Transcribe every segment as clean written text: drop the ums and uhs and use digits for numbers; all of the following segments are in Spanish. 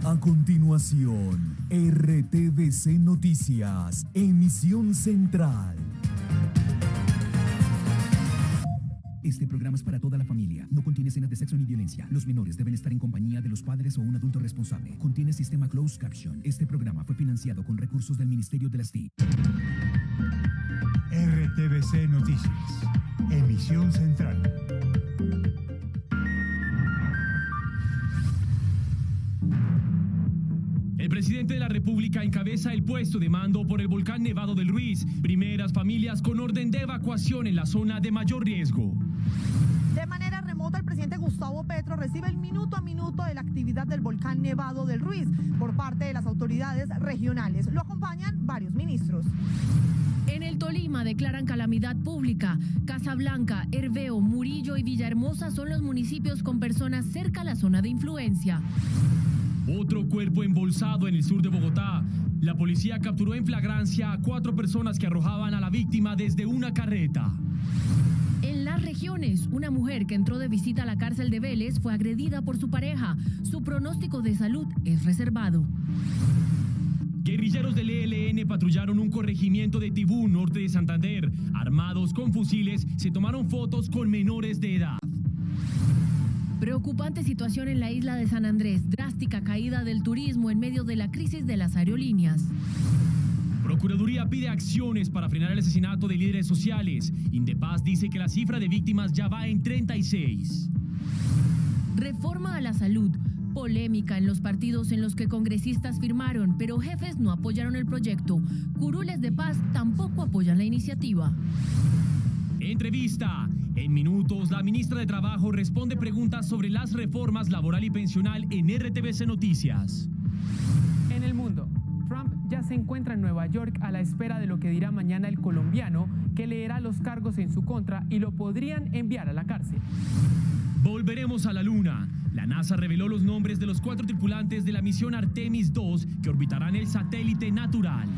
A continuación, RTVC Noticias, emisión central. Este programa es para toda la familia. No contiene escenas de sexo ni violencia. Los menores deben estar en compañía de los padres o un adulto responsable. Contiene sistema closed caption. Este programa fue financiado con recursos del Ministerio de las TIC. RTVC Noticias, emisión central. El presidente de la República encabeza el puesto de mando por el volcán Nevado del Ruiz. Primeras familias con orden de evacuación en la zona de mayor riesgo. De manera remota, el presidente Gustavo Petro recibe el minuto a minuto de la actividad del volcán Nevado del Ruiz por parte de las autoridades regionales. Lo acompañan varios ministros. En el Tolima declaran calamidad pública. Casablanca, Herveo, Murillo y Villahermosa son los municipios con personas cerca a la zona de influencia. Otro cuerpo embolsado en el sur de Bogotá. La policía capturó en flagrancia a 4 personas que arrojaban a la víctima desde una carreta. En las regiones, una mujer que entró de visita a la cárcel de Vélez fue agredida por su pareja. Su pronóstico de salud es reservado. Guerrilleros del ELN patrullaron un corregimiento de Tibú, norte de Santander. Armados con fusiles, se tomaron fotos con menores de edad. Preocupante situación en la isla de San Andrés. Drástica caída del turismo en medio de la crisis de las aerolíneas. Procuraduría pide acciones para frenar el asesinato de líderes sociales. Indepaz dice que la cifra de víctimas ya va en 36. Reforma a la salud. Polémica en los partidos en los que congresistas firmaron, pero jefes no apoyaron el proyecto. Curules de Paz tampoco apoyan la iniciativa. Entrevista. En minutos, la ministra de Trabajo responde preguntas sobre las reformas laboral y pensional en RTVC Noticias. En el mundo, Trump ya se encuentra en Nueva York a la espera de lo que dirá mañana el colombiano, que leerá los cargos en su contra y lo podrían enviar a la cárcel. Volveremos a la Luna. La NASA reveló los nombres de los 4 tripulantes de la misión Artemis II que orbitarán el satélite natural.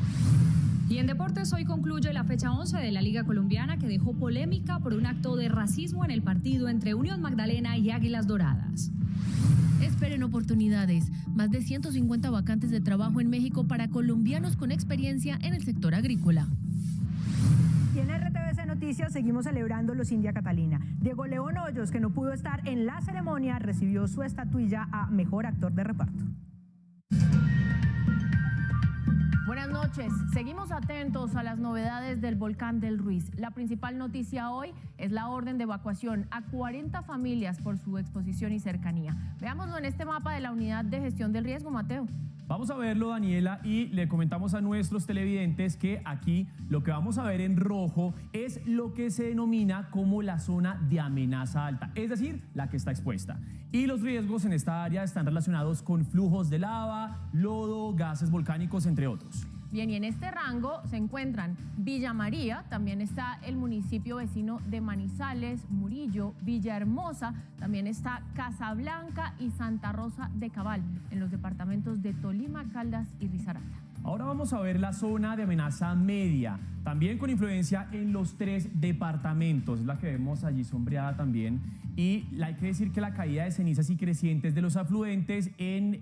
Y en deportes, hoy concluye la fecha 11 de la Liga Colombiana, que dejó polémica por un acto de racismo en el partido entre Unión Magdalena y Águilas Doradas. Esperen oportunidades. Más de 150 vacantes de trabajo en México para colombianos con experiencia en el sector agrícola. Y en RTVC Noticias seguimos celebrando los India Catalina. Diego León Hoyos, que no pudo estar en la ceremonia, recibió su estatuilla a Mejor Actor de Reparto. Buenas noches. Seguimos atentos a las novedades del volcán del Ruiz. La principal noticia hoy es la orden de evacuación a 40 familias por su exposición y cercanía. Veámoslo en este mapa de la Unidad de Gestión del Riesgo, Mateo. Vamos a verlo, Daniela, y le comentamos a nuestros televidentes que aquí lo que vamos a ver en rojo es lo que se denomina como la zona de amenaza alta, es decir, la que está expuesta. Y los riesgos en esta área están relacionados con flujos de lava, lodo, gases volcánicos, entre otros. Bien, y en este rango se encuentran Villa María, también está el municipio vecino de Manizales, Murillo, Villahermosa, también está Casablanca y Santa Rosa de Cabal, en los departamentos de Tolima, Caldas y Risaralda. Ahora vamos a ver la zona de amenaza media, también con influencia en los 3 departamentos, es la que vemos allí sombreada también. Y hay que decir que la caída de cenizas y crecientes de los afluentes en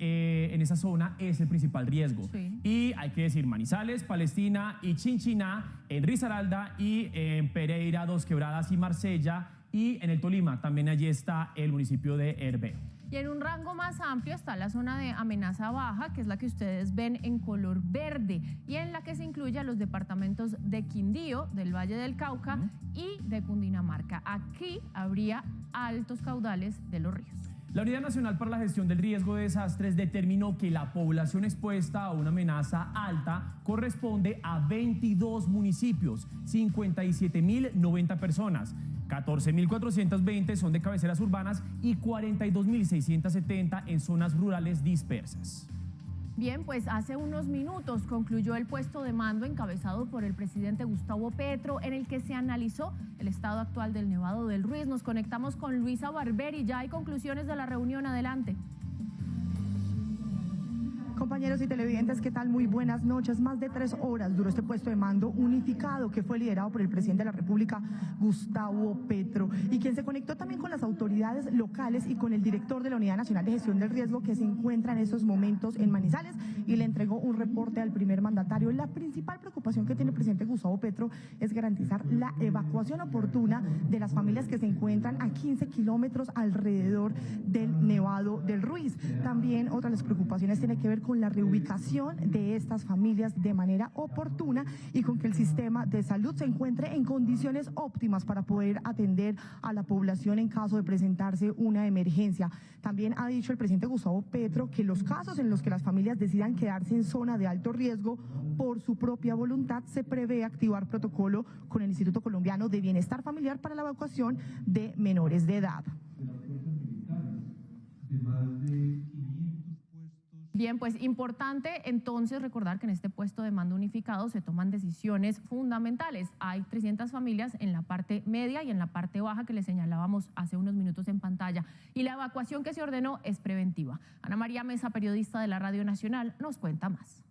esa zona es el principal riesgo. Sí. Y hay que decir Manizales, Palestina y Chinchiná, en Risaralda y en Pereira, Dos Quebradas y Marsella, y en el Tolima también allí está el municipio de Herveo. Y en un rango más amplio está la zona de amenaza baja, que es la que ustedes ven en color verde, y en la que se incluye a los departamentos de Quindío, del Valle del Cauca y de Cundinamarca. Aquí habría altos caudales de los ríos. La Unidad Nacional para la Gestión del Riesgo de Desastres determinó que la población expuesta a una amenaza alta corresponde a 22 municipios, 57.090 personas. 14.420 son de cabeceras urbanas y 42.670 en zonas rurales dispersas. Bien, pues hace unos minutos concluyó el puesto de mando encabezado por el presidente Gustavo Petro, en el que se analizó el estado actual del Nevado del Ruiz. Nos conectamos con Luisa Barberi, ya hay conclusiones de la reunión, adelante. Compañeros y televidentes, ¿qué tal? Muy buenas noches. Más de 3 horas duró este puesto de mando unificado que fue liderado por el presidente de la República, Gustavo Petro, y quien se conectó también con las autoridades locales y con el director de la Unidad Nacional de Gestión del Riesgo, que se encuentra en estos momentos en Manizales, y le entregó un reporte al primer mandatario. La principal preocupación que tiene el presidente Gustavo Petro es garantizar la evacuación oportuna de las familias que se encuentran a 15 kilómetros alrededor del Nevado del Ruiz. También otra de las preocupaciones tiene que ver con la reubicación de estas familias de manera oportuna y con que el sistema de salud se encuentre en condiciones óptimas para poder atender a la población en caso de presentarse una emergencia. También ha dicho el presidente Gustavo Petro que los casos en los que las familias decidan quedarse en zona de alto riesgo por su propia voluntad, se prevé activar protocolo con el Instituto Colombiano de Bienestar Familiar para la evacuación de menores de edad. Bien, pues importante entonces recordar que en este puesto de mando unificado se toman decisiones fundamentales. Hay 300 familias en la parte media y en la parte baja que les señalábamos hace unos minutos en pantalla. Y la evacuación que se ordenó es preventiva. Ana María Mesa, periodista de la Radio Nacional, nos cuenta más.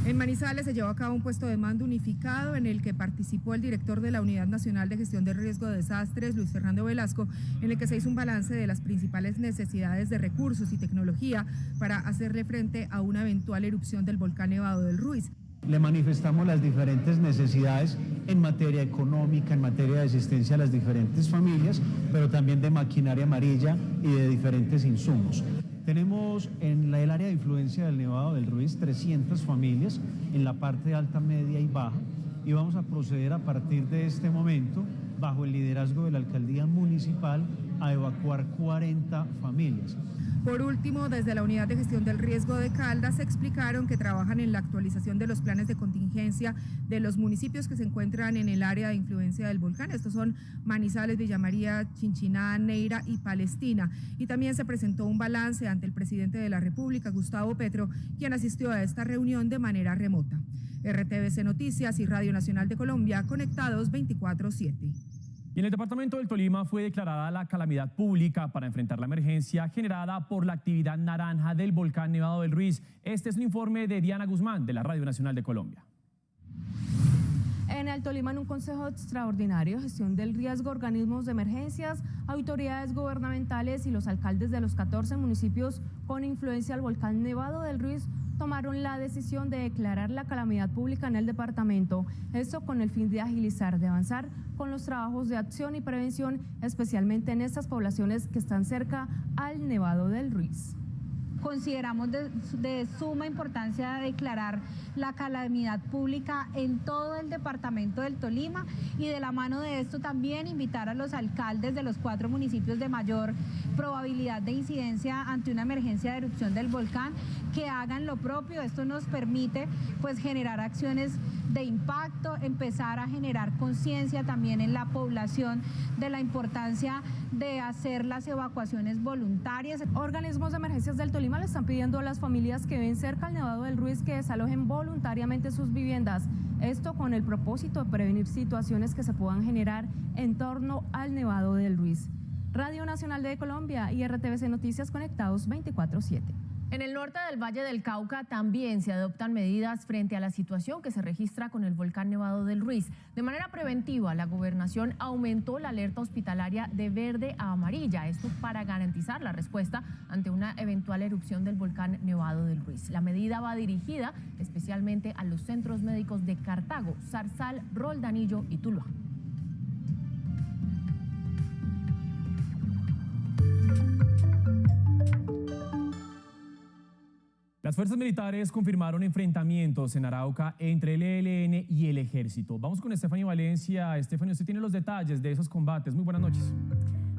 En Manizales se llevó a cabo un puesto de mando unificado en el que participó el director de la Unidad Nacional de Gestión de Riesgo de Desastres, Luis Fernando Velasco, en el que se hizo un balance de las principales necesidades de recursos y tecnología para hacerle frente a una eventual erupción del volcán Nevado del Ruiz. Le manifestamos las diferentes necesidades en materia económica, en materia de asistencia a las diferentes familias, pero también de maquinaria amarilla y de diferentes insumos. Tenemos en el área de influencia del Nevado del Ruiz 300 familias en la parte alta, media y baja, y vamos a proceder a partir de este momento, bajo el liderazgo de la alcaldía municipal, a evacuar 40 familias. Por último, desde la Unidad de Gestión del Riesgo de Caldas explicaron que trabajan en la actualización de los planes de contingencia de los municipios que se encuentran en el área de influencia del volcán. Estos son Manizales, Villa María, Chinchiná, Neira y Palestina. Y también se presentó un balance ante el presidente de la República, Gustavo Petro, quien asistió a esta reunión de manera remota. RTVC Noticias y Radio Nacional de Colombia, conectados 24/7. Y en el departamento del Tolima fue declarada la calamidad pública para enfrentar la emergencia generada por la actividad naranja del volcán Nevado del Ruiz. Este es un informe de Diana Guzmán, de la Radio Nacional de Colombia. En el Tolima, en un consejo extraordinario, gestión del riesgo, organismos de emergencias, autoridades gubernamentales y los alcaldes de los 14 municipios con influencia al volcán Nevado del Ruiz tomaron la decisión de declarar la calamidad pública en el departamento. Esto con el fin de agilizar, de avanzar con los trabajos de acción y prevención, especialmente en estas poblaciones que están cerca al Nevado del Ruiz. Consideramos de suma importancia declarar la calamidad pública en todo el departamento del Tolima y de la mano de esto también invitar a los alcaldes de los 4 municipios de mayor probabilidad de incidencia ante una emergencia de erupción del volcán que hagan lo propio. Esto nos permite pues generar acciones de impacto, empezar a generar conciencia también en la población de la importancia de hacer las evacuaciones voluntarias. Organismos de emergencias del Tolima le están pidiendo a las familias que viven cerca al Nevado del Ruiz que desalojen voluntariamente sus viviendas. Esto con el propósito de prevenir situaciones que se puedan generar en torno al Nevado del Ruiz. Radio Nacional de Colombia y RTVC Noticias, conectados 24/7. En el norte del Valle del Cauca también se adoptan medidas frente a la situación que se registra con el volcán Nevado del Ruiz. De manera preventiva, la gobernación aumentó la alerta hospitalaria de verde a amarilla, esto para garantizar la respuesta ante una eventual erupción del volcán Nevado del Ruiz. La medida va dirigida especialmente a los centros médicos de Cartago, Zarzal, Roldanillo y Tuluá. Las fuerzas militares confirmaron enfrentamientos en Arauca entre el ELN y el Ejército. Vamos con Estefanía Valencia. Estefanía, usted tiene los detalles de esos combates. Muy buenas noches.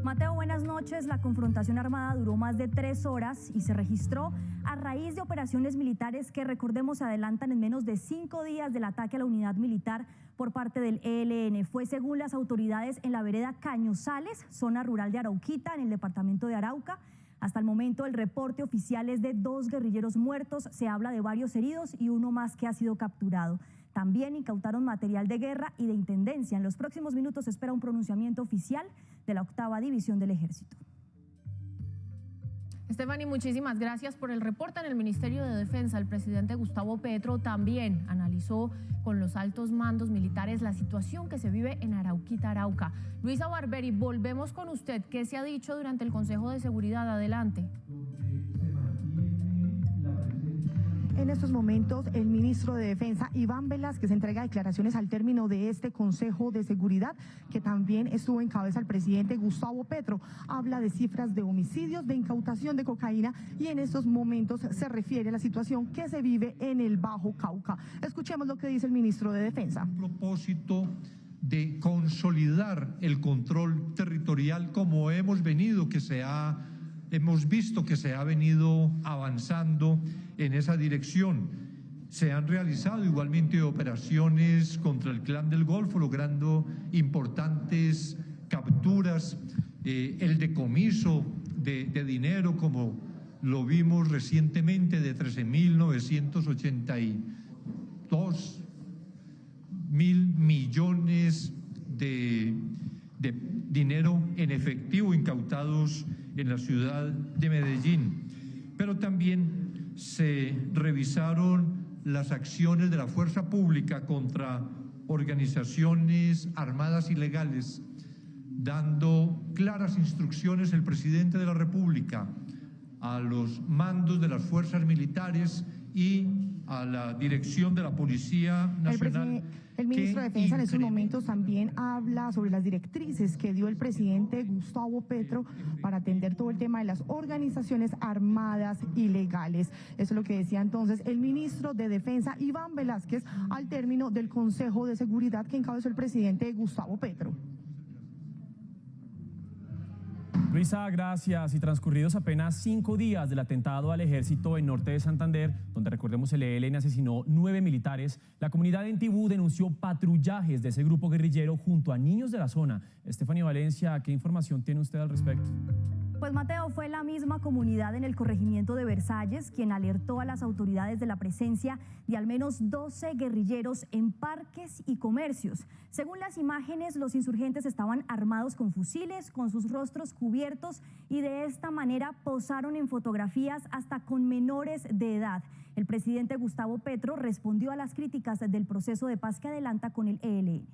Mateo, buenas noches. La confrontación armada duró más de 3 horas y se registró a raíz de operaciones militares que, recordemos, se adelantan en menos de 5 días del ataque a la unidad militar por parte del ELN. Fue, según las autoridades, en la vereda Cañosales, zona rural de Arauquita, en el departamento de Arauca. Hasta el momento el reporte oficial es de 2 guerrilleros muertos, se habla de varios heridos y uno más que ha sido capturado. También incautaron material de guerra y de intendencia. En los próximos minutos se espera un pronunciamiento oficial de la 8ª División del Ejército. Stephanie, muchísimas gracias por el reporte. En el Ministerio de Defensa, el presidente Gustavo Petro también analizó con los altos mandos militares la situación que se vive en Arauquita, Arauca. Luisa Barberi, volvemos con usted. ¿Qué se ha dicho durante el Consejo de Seguridad? Adelante. En estos momentos, el ministro de Defensa, Iván Velázquez, entrega declaraciones al término de este Consejo de Seguridad, que también estuvo en cabeza el presidente Gustavo Petro. Habla de cifras de homicidios, de incautación de cocaína y en estos momentos se refiere a la situación que se vive en el Bajo Cauca. Escuchemos lo que dice el ministro de Defensa. Un propósito de consolidar el control territorial como hemos visto que se ha venido avanzando en esa dirección. Se han realizado igualmente operaciones contra el Clan del Golfo, logrando importantes capturas, el decomiso de dinero, como lo vimos recientemente, de 13.982 mil millones de dinero en efectivo incautados en la ciudad de Medellín. Pero también se revisaron las acciones de la fuerza pública contra organizaciones armadas ilegales, dando claras instrucciones el presidente de la República a los mandos de las fuerzas militares y a la dirección de la Policía Nacional. El ministro de Defensa en estos momentos también habla sobre las directrices que dio el presidente Gustavo Petro para atender todo el tema de las organizaciones armadas ilegales. Eso es lo que decía entonces el ministro de Defensa, Iván Velázquez, al término del Consejo de Seguridad que encabezó el presidente Gustavo Petro. Luisa, gracias. Y transcurridos apenas 5 días del atentado al ejército en norte de Santander, donde recordemos el ELN asesinó 9 militares, la comunidad en Tibú denunció patrullajes de ese grupo guerrillero junto a niños de la zona. Estefanía Valencia, ¿qué información tiene usted al respecto? Pues Mateo, fue la misma comunidad en el corregimiento de Versalles quien alertó a las autoridades de la presencia de al menos 12 guerrilleros en parques y comercios. Según las imágenes, los insurgentes estaban armados con fusiles, con sus rostros cubiertos y de esta manera posaron en fotografías hasta con menores de edad. El presidente Gustavo Petro respondió a las críticas del proceso de paz que adelanta con el ELN.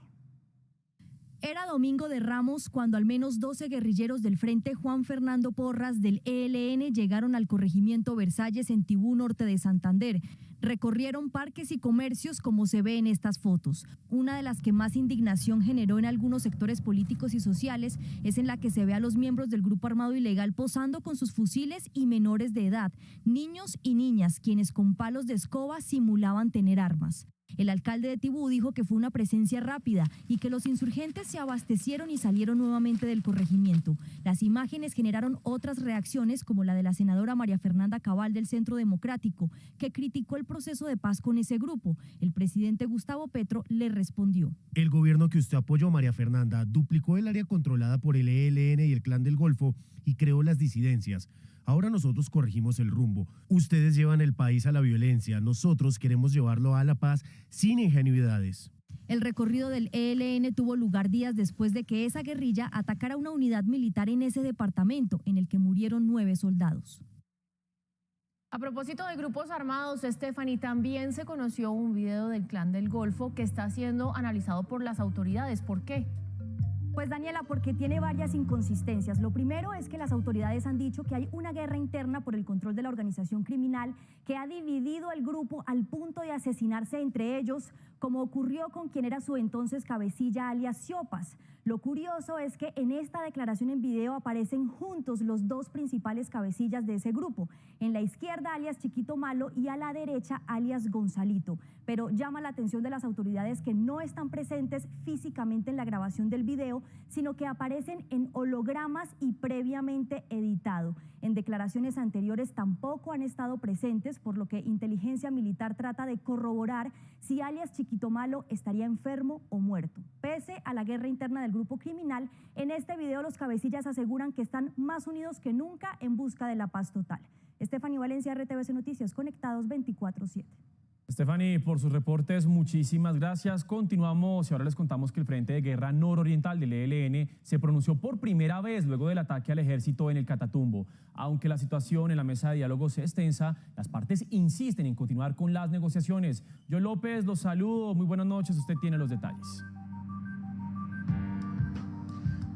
Era Domingo de Ramos cuando al menos 12 guerrilleros del Frente Juan Fernando Porras del ELN llegaron al corregimiento Versalles en Tibú, norte de Santander. Recorrieron parques y comercios como se ve en estas fotos. Una de las que más indignación generó en algunos sectores políticos y sociales es en la que se ve a los miembros del grupo armado ilegal posando con sus fusiles y menores de edad, niños y niñas, quienes con palos de escoba simulaban tener armas. El alcalde de Tibú dijo que fue una presencia rápida y que los insurgentes se abastecieron y salieron nuevamente del corregimiento. Las imágenes generaron otras reacciones, como la de la senadora María Fernanda Cabal del Centro Democrático, que criticó el proceso de paz con ese grupo. El presidente Gustavo Petro le respondió. El gobierno que usted apoyó, María Fernanda, duplicó el área controlada por el ELN y el Clan del Golfo y creó las disidencias. Ahora nosotros corregimos el rumbo. Ustedes llevan el país a la violencia. Nosotros queremos llevarlo a la paz sin ingenuidades. El recorrido del ELN tuvo lugar días después de que esa guerrilla atacara una unidad militar en ese departamento, en el que murieron 9 soldados. A propósito de grupos armados, Stephanie, también se conoció un video del Clan del Golfo que está siendo analizado por las autoridades. ¿Por qué? Pues Daniela, porque tiene varias inconsistencias. Lo primero es que las autoridades han dicho que hay una guerra interna por el control de la organización criminal que ha dividido el grupo al punto de asesinarse entre ellos, como ocurrió con quien era su entonces cabecilla alias Siopas. Lo curioso es que en esta declaración en video aparecen juntos los 2 principales cabecillas de ese grupo. En la izquierda alias Chiquito Malo y a la derecha alias Gonzalito. Pero llama la atención de las autoridades que no están presentes físicamente en la grabación del video, sino que aparecen en hologramas y previamente editado. En declaraciones anteriores tampoco han estado presentes, por lo que Inteligencia Militar trata de corroborar si alias Chiquito Malo estaría enfermo o muerto. Pese a la guerra interna del grupo criminal, en este video los cabecillas aseguran que están más unidos que nunca en busca de la paz total. Stephanie Valencia, RTVC Noticias, conectados 24/7. Stephanie, por sus reportes, muchísimas gracias. Continuamos y ahora les contamos que el Frente de Guerra Nororiental del ELN se pronunció por primera vez luego del ataque al ejército en el Catatumbo. Aunque la situación en la mesa de diálogo se extensa, las partes insisten en continuar con las negociaciones. Yo López, los saludo. Muy buenas noches. Usted tiene los detalles.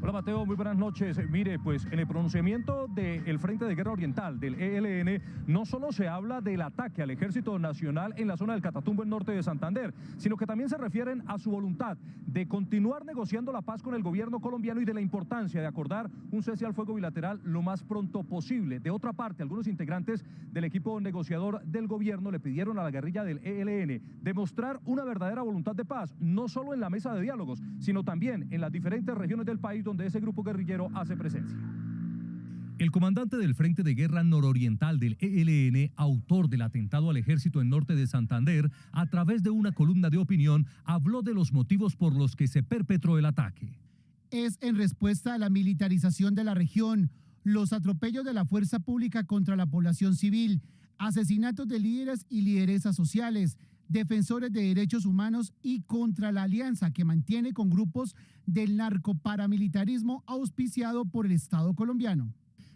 Hola Mateo, muy buenas noches. Mire, pues en el pronunciamiento del Frente de Guerra Oriental, del ELN, no solo se habla del ataque al Ejército Nacional en la zona del Catatumbo, en norte de Santander, sino que también se refieren a su voluntad de continuar negociando la paz con el gobierno colombiano y de la importancia de acordar un cese al fuego bilateral lo más pronto posible. De otra parte, algunos integrantes del equipo negociador del gobierno le pidieron a la guerrilla del ELN demostrar una verdadera voluntad de paz, no solo en la mesa de diálogos, sino también en las diferentes regiones del país donde ese grupo guerrillero hace presencia. El comandante del Frente de Guerra Nororiental del ELN, autor del atentado al ejército en norte de Santander, a través de una columna de opinión, habló de los motivos por los que se perpetró el ataque. Es en respuesta a la militarización de la región, los atropellos de la fuerza pública contra la población civil, asesinatos de líderes y lideresas sociales, defensores de derechos humanos y contra la alianza que mantiene con grupos del narcoparamilitarismo auspiciado por el Estado colombiano.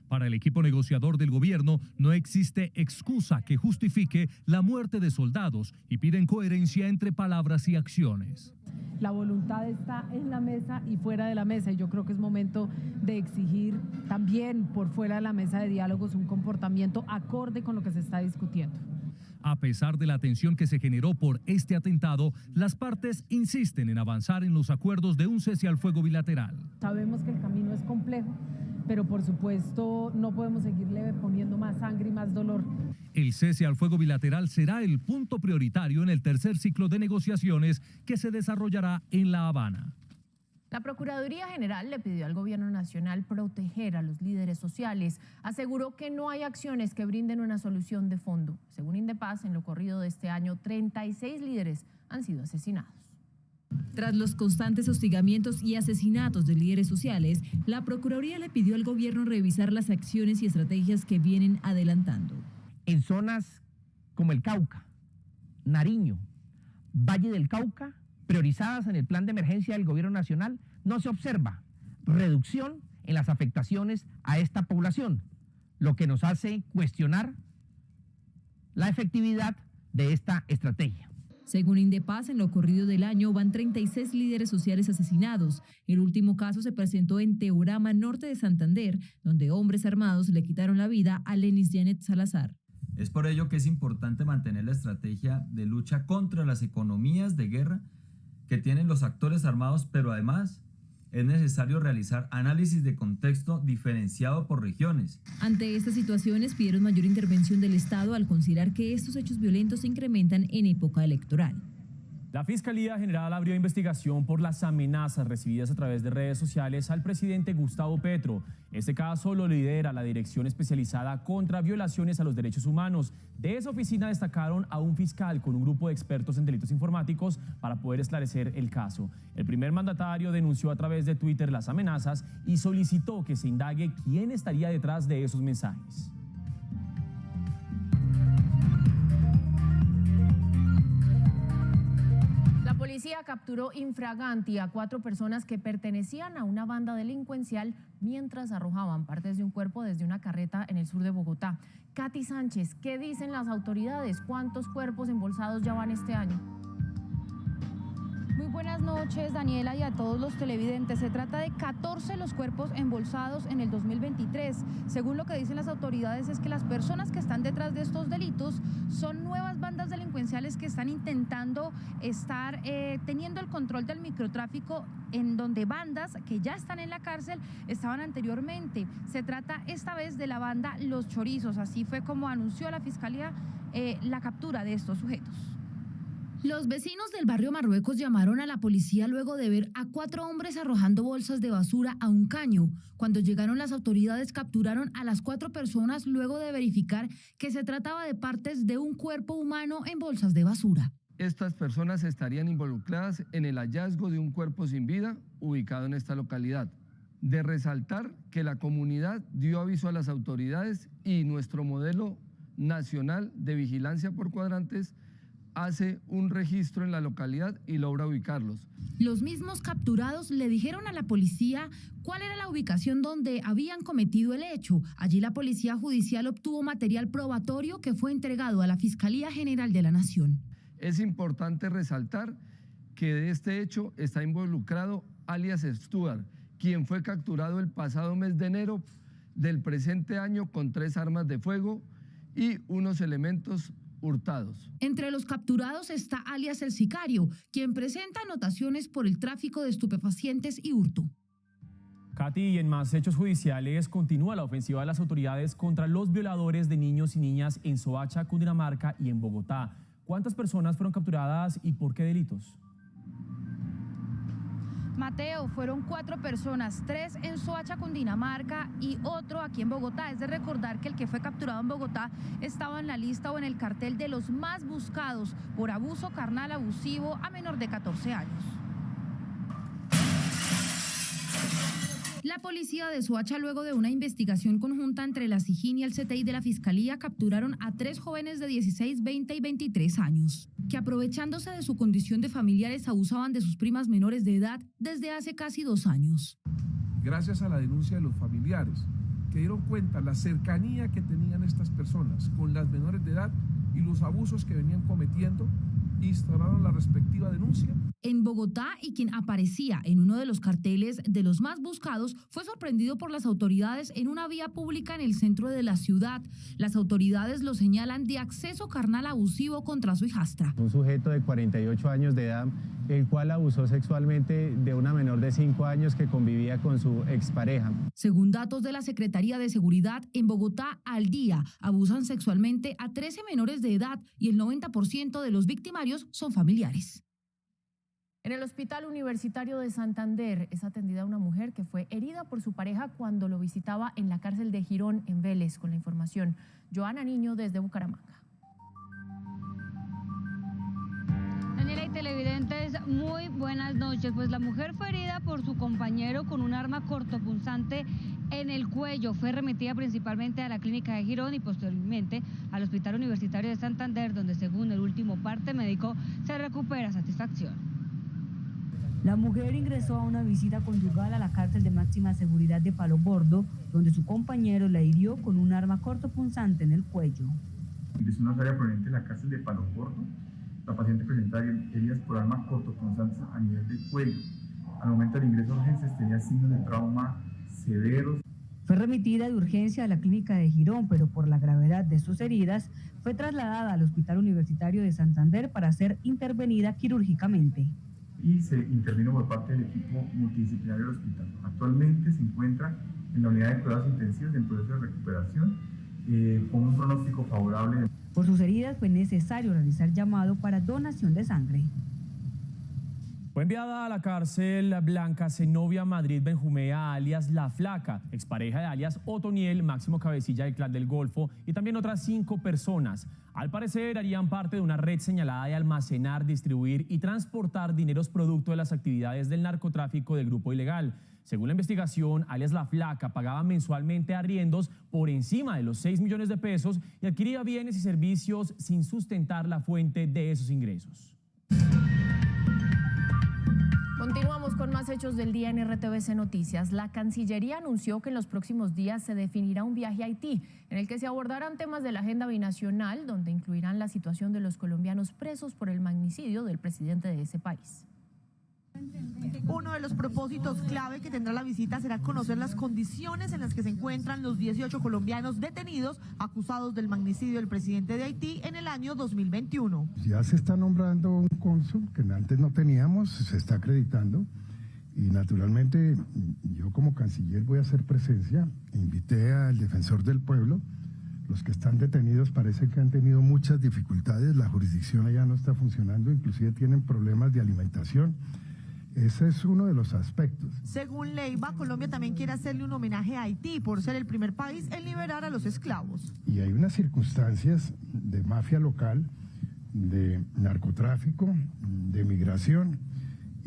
Para el equipo negociador del gobierno no existe excusa que justifique la muerte de soldados y piden coherencia entre palabras y acciones. La voluntad está en la mesa y fuera de la mesa, y yo creo que es momento de exigir también por fuera de la mesa de diálogos un comportamiento acorde con lo que se está discutiendo. A pesar de la tensión que se generó por este atentado, las partes insisten en avanzar en los acuerdos de un cese al fuego bilateral. Sabemos que el camino es complejo, pero por supuesto no podemos seguirle poniendo más sangre y más dolor. El cese al fuego bilateral será el punto prioritario en el tercer ciclo de negociaciones que se desarrollará en La Habana. La Procuraduría General le pidió al Gobierno Nacional proteger a los líderes sociales. Aseguró que no hay acciones que brinden una solución de fondo. Según Indepaz, en lo corrido de este año, 36 líderes han sido asesinados. Tras los constantes hostigamientos y asesinatos de líderes sociales, la Procuraduría le pidió al Gobierno revisar las acciones y estrategias que vienen adelantando. En zonas como el Cauca, Nariño, Valle del Cauca, priorizadas en el plan de emergencia del Gobierno Nacional, no se observa reducción en las afectaciones a esta población, lo que nos hace cuestionar la efectividad de esta estrategia. Según Indepaz, en lo corrido del año van 36 líderes sociales asesinados. El último caso se presentó en Teorama, norte de Santander, donde hombres armados le quitaron la vida a Lenis Janet Salazar. Es por ello que es importante mantener la estrategia de lucha contra las economías de guerra que tienen los actores armados, pero además es necesario realizar análisis de contexto diferenciado por regiones. Ante estas situaciones pidieron mayor intervención del Estado al considerar que estos hechos violentos se incrementan en época electoral. La Fiscalía General abrió investigación por las amenazas recibidas a través de redes sociales al presidente Gustavo Petro. Este caso lo lidera la Dirección Especializada contra Violaciones a los Derechos Humanos. De esa oficina destacaron a un fiscal con un grupo de expertos en delitos informáticos para poder esclarecer el caso. El primer mandatario denunció a través de Twitter las amenazas y solicitó que se indague quién estaría detrás de esos mensajes. La policía capturó infraganti a 4 personas que pertenecían a una banda delincuencial mientras arrojaban partes de un cuerpo desde una carreta en el sur de Bogotá. Katy Sánchez, ¿qué dicen las autoridades? ¿Cuántos cuerpos embolsados ya van este año? Muy buenas noches, Daniela, y a todos los televidentes. Se trata de 14 los cuerpos embolsados en el 2023. Según lo que dicen las autoridades, es que las personas que están detrás de estos delitos son nuevas bandas delincuenciales que están intentando estar teniendo el control del microtráfico, en donde bandas que ya están en la cárcel estaban anteriormente. Se trata esta vez de la banda Los Chorizos. Así fue como anunció la Fiscalía la captura de estos sujetos. Los vecinos del barrio Marruecos llamaron a la policía luego de ver a 4 hombres arrojando bolsas de basura a un caño. Cuando llegaron las autoridades capturaron a las 4 personas luego de verificar que se trataba de partes de un cuerpo humano en bolsas de basura. Estas personas estarían involucradas en el hallazgo de un cuerpo sin vida ubicado en esta localidad. De resaltar que la comunidad dio aviso a las autoridades y nuestro modelo nacional de vigilancia por cuadrantes hace un registro en la localidad y logra ubicarlos. Los mismos capturados le dijeron a la policía cuál era la ubicación donde habían cometido el hecho. Allí la Policía Judicial obtuvo material probatorio que fue entregado a la Fiscalía General de la Nación. Es importante resaltar que de este hecho está involucrado alias Stuart, quien fue capturado el pasado mes de enero del presente año con 3 armas de fuego y unos elementos hurtados. Entre los capturados está alias el sicario, quien presenta anotaciones por el tráfico de estupefacientes y hurto. Katy, y en más hechos judiciales continúa la ofensiva de las autoridades contra los violadores de niños y niñas en Soacha, Cundinamarca y en Bogotá. ¿Cuántas personas fueron capturadas y por qué delitos? Mateo, fueron 4 personas, 3 en Soacha, Cundinamarca y otro aquí en Bogotá. Es de recordar que el que fue capturado en Bogotá estaba en la lista o en el cartel de los más buscados por abuso carnal abusivo a menor de 14 años. La policía de Soacha, luego de una investigación conjunta entre la SIJIN y el CTI de la Fiscalía, capturaron a 3 jóvenes de 16, 20 y 23 años, que aprovechándose de su condición de familiares abusaban de sus primas menores de edad desde hace casi 2 años. Gracias a la denuncia de los familiares, que dieron cuenta la cercanía que tenían estas personas con las menores de edad y los abusos que venían cometiendo, instauraron la respectiva denuncia. En Bogotá, y quien aparecía en uno de los carteles de los más buscados fue sorprendido por las autoridades en una vía pública en el centro de la ciudad. Las autoridades lo señalan de acceso carnal abusivo contra su hijastra. Un sujeto de 48 años de edad, el cual abusó sexualmente de una menor de 5 años que convivía con su expareja. Según datos de la Secretaría de Seguridad, en Bogotá al día abusan sexualmente a 13 menores de edad y el 90% de los victimarios son familiares. En el Hospital Universitario de Santander es atendida una mujer que fue herida por su pareja cuando lo visitaba en la cárcel de Girón, en Vélez. Con la información, Joana Niño desde Bucaramanga. Daniela y televidentes, muy buenas noches. Pues la mujer fue herida por su compañero con un arma cortopunzante en el cuello. Fue remitida principalmente a la clínica de Girón y posteriormente al Hospital Universitario de Santander, donde según el último parte médico se recupera satisfacción. La mujer ingresó a una visita conyugal a la cárcel de máxima seguridad de Palo Gordo, donde su compañero la hirió con un arma cortopunzante en el cuello. Ingresó una área proveniente de la cárcel de Palo Gordo. La paciente presentaba heridas por armas cortopunzantes a nivel del cuello. Al momento del ingreso a urgencias tenía signos de trauma severos. Fue remitida de urgencia a la clínica de Girón, pero por la gravedad de sus heridas fue trasladada al Hospital Universitario de Santander para ser intervenida quirúrgicamente. Y se intervino por parte del equipo multidisciplinario del hospital. Actualmente se encuentra en la unidad de cuidados intensivos en proceso de recuperación con un pronóstico favorable. Por sus heridas fue necesario realizar llamado para donación de sangre. Fue enviada a la cárcel Blanca Zenobia Madrid Benjumea, alias La Flaca, expareja de alias Otoniel, máximo cabecilla del Clan del Golfo, y también otras 5 personas. Al parecer harían parte de una red señalada de almacenar, distribuir y transportar dineros producto de las actividades del narcotráfico del grupo ilegal. Según la investigación, alias La Flaca pagaba mensualmente arriendos por encima de los 6 millones de pesos y adquiría bienes y servicios sin sustentar la fuente de esos ingresos. Continuamos con más hechos del día en RTVC Noticias. La Cancillería anunció que en los próximos días se definirá un viaje a Haití, en el que se abordarán temas de la agenda binacional, donde incluirán la situación de los colombianos presos por el magnicidio del presidente de ese país. Uno de los propósitos clave que tendrá la visita será conocer las condiciones en las que se encuentran los 18 colombianos detenidos acusados del magnicidio del presidente de Haití en el año 2021. Ya se está nombrando un cónsul que antes no teníamos, se está acreditando y naturalmente yo como canciller voy a hacer presencia. Invité al defensor del pueblo. Los que están detenidos parece que han tenido muchas dificultades, la jurisdicción allá no está funcionando, inclusive tienen problemas de alimentación. Ese es uno de los aspectos. Según Leiva, Colombia también quiere hacerle un homenaje a Haití por ser el primer país en liberar a los esclavos. Y hay unas circunstancias de mafia local, de narcotráfico, de migración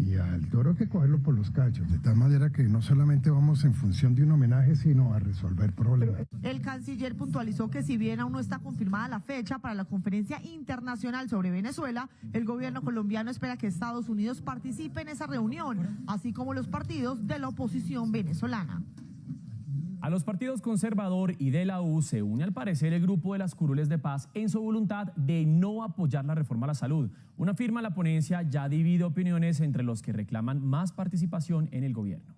y al toro hay que cogerlo por los cachos, de tal manera que no solamente vamos en función de un homenaje, sino a resolver problemas. El canciller puntualizó que si bien aún no está confirmada la fecha para la conferencia internacional sobre Venezuela, el gobierno colombiano espera que Estados Unidos participe en esa reunión, así como los partidos de la oposición venezolana. A los partidos conservador y de la U se une al parecer el grupo de las curules de paz en su voluntad de no apoyar la reforma a la salud. Una firma a la ponencia ya divide opiniones entre los que reclaman más participación en el gobierno.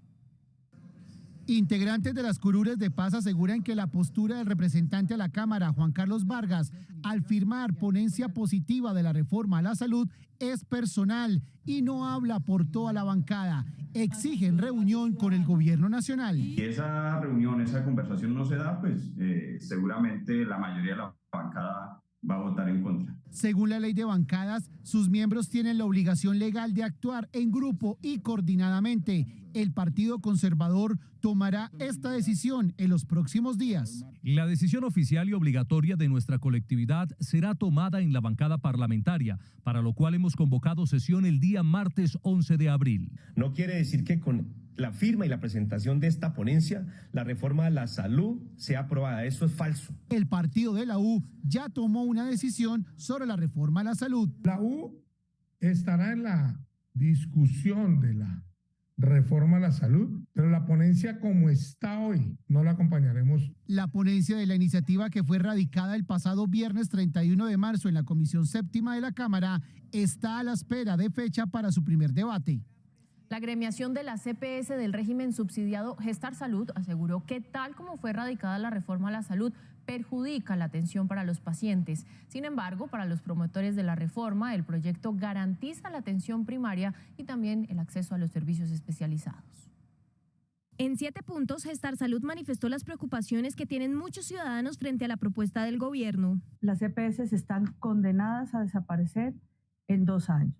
Integrantes de las curules de paz aseguran que la postura del representante a la Cámara, Juan Carlos Vargas, al firmar ponencia positiva de la reforma a la salud es personal y no habla por toda la bancada. Exigen reunión con el gobierno nacional. Si esa reunión, esa conversación no se da, pues seguramente la mayoría de la bancada va a votar en contra. Según la ley de bancadas, sus miembros tienen la obligación legal de actuar en grupo y coordinadamente. El Partido Conservador tomará esta decisión en los próximos días. La decisión oficial y obligatoria de nuestra colectividad será tomada en la bancada parlamentaria, para lo cual hemos convocado sesión el día martes 11 de abril. No quiere decir que con la firma y la presentación de esta ponencia, la reforma a la salud sea aprobada. Eso es falso. El partido de la U ya tomó una decisión sobre la reforma a la salud. La U estará en la discusión de la reforma a la salud, pero la ponencia como está hoy no la acompañaremos. La ponencia de la iniciativa, que fue radicada el pasado viernes 31 de marzo en la Comisión Séptima de la Cámara, está a la espera de fecha para su primer debate. La gremiación de la CPS del régimen subsidiado Gestar Salud aseguró que tal como fue radicada la reforma a la salud, perjudica la atención para los pacientes. Sin embargo, para los promotores de la reforma, el proyecto garantiza la atención primaria y también el acceso a los servicios especializados. En 7 puntos, Gestar Salud manifestó las preocupaciones que tienen muchos ciudadanos frente a la propuesta del gobierno. Las EPS están condenadas a desaparecer en 2 años.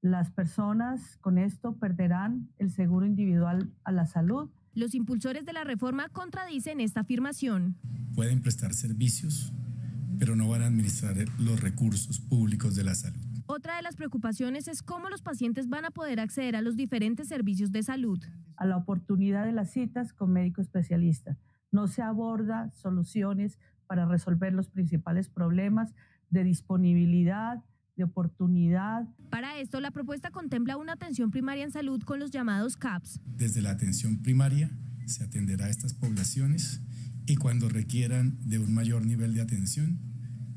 Las personas con esto perderán el seguro individual a la salud. Los impulsores de la reforma contradicen esta afirmación. Pueden prestar servicios, pero no van a administrar los recursos públicos de la salud. Otra de las preocupaciones es cómo los pacientes van a poder acceder a los diferentes servicios de salud. A la oportunidad de las citas con médico especialista. No se aborda soluciones para resolver los principales problemas de disponibilidad, de oportunidad. Para esto, la propuesta contempla una atención primaria en salud con los llamados CAPS. Desde la atención primaria se atenderá a estas poblaciones y cuando requieran de un mayor nivel de atención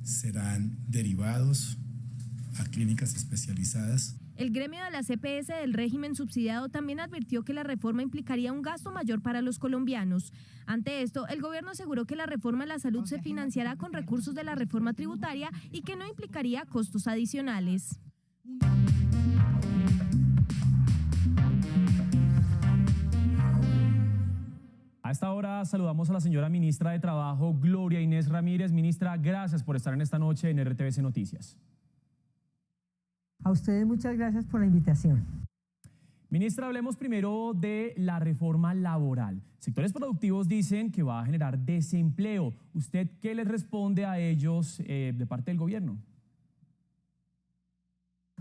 serán derivados a clínicas especializadas. El gremio de la CPS del régimen subsidiado también advirtió que la reforma implicaría un gasto mayor para los colombianos. Ante esto, el gobierno aseguró que la reforma a la salud se financiará con recursos de la reforma tributaria y que no implicaría costos adicionales. A esta hora saludamos a la señora ministra de Trabajo, Gloria Inés Ramírez. Ministra, gracias por estar en esta noche en RTVC Noticias. A ustedes muchas gracias por la invitación. Ministra, hablemos primero de la reforma laboral. Sectores productivos dicen que va a generar desempleo. ¿Usted qué les responde a ellos de parte del gobierno?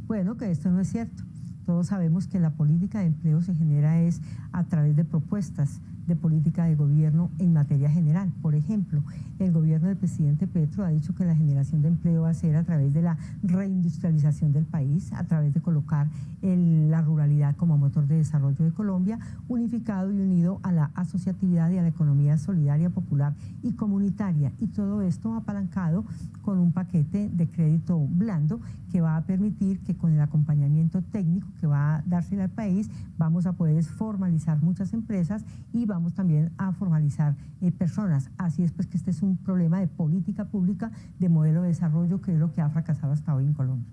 Bueno, que esto no es cierto. Todos sabemos que la política de empleo se genera es a través de propuestas de política de gobierno en materia general. Por ejemplo, el gobierno del presidente Petro ha dicho que la generación de empleo va a ser a través de la reindustrialización del país, a través de colocar la ruralidad como motor de desarrollo de Colombia, unificado y unido a la asociatividad y a la economía solidaria, popular y comunitaria. Y todo esto apalancado con un paquete de crédito blando que va a permitir que con el acompañamiento técnico que va a darse al país, vamos a poder formalizar muchas empresas y vamos también a formalizar personas. Así es pues que este es un problema de política pública, de modelo de desarrollo, que es lo que ha fracasado hasta hoy en Colombia.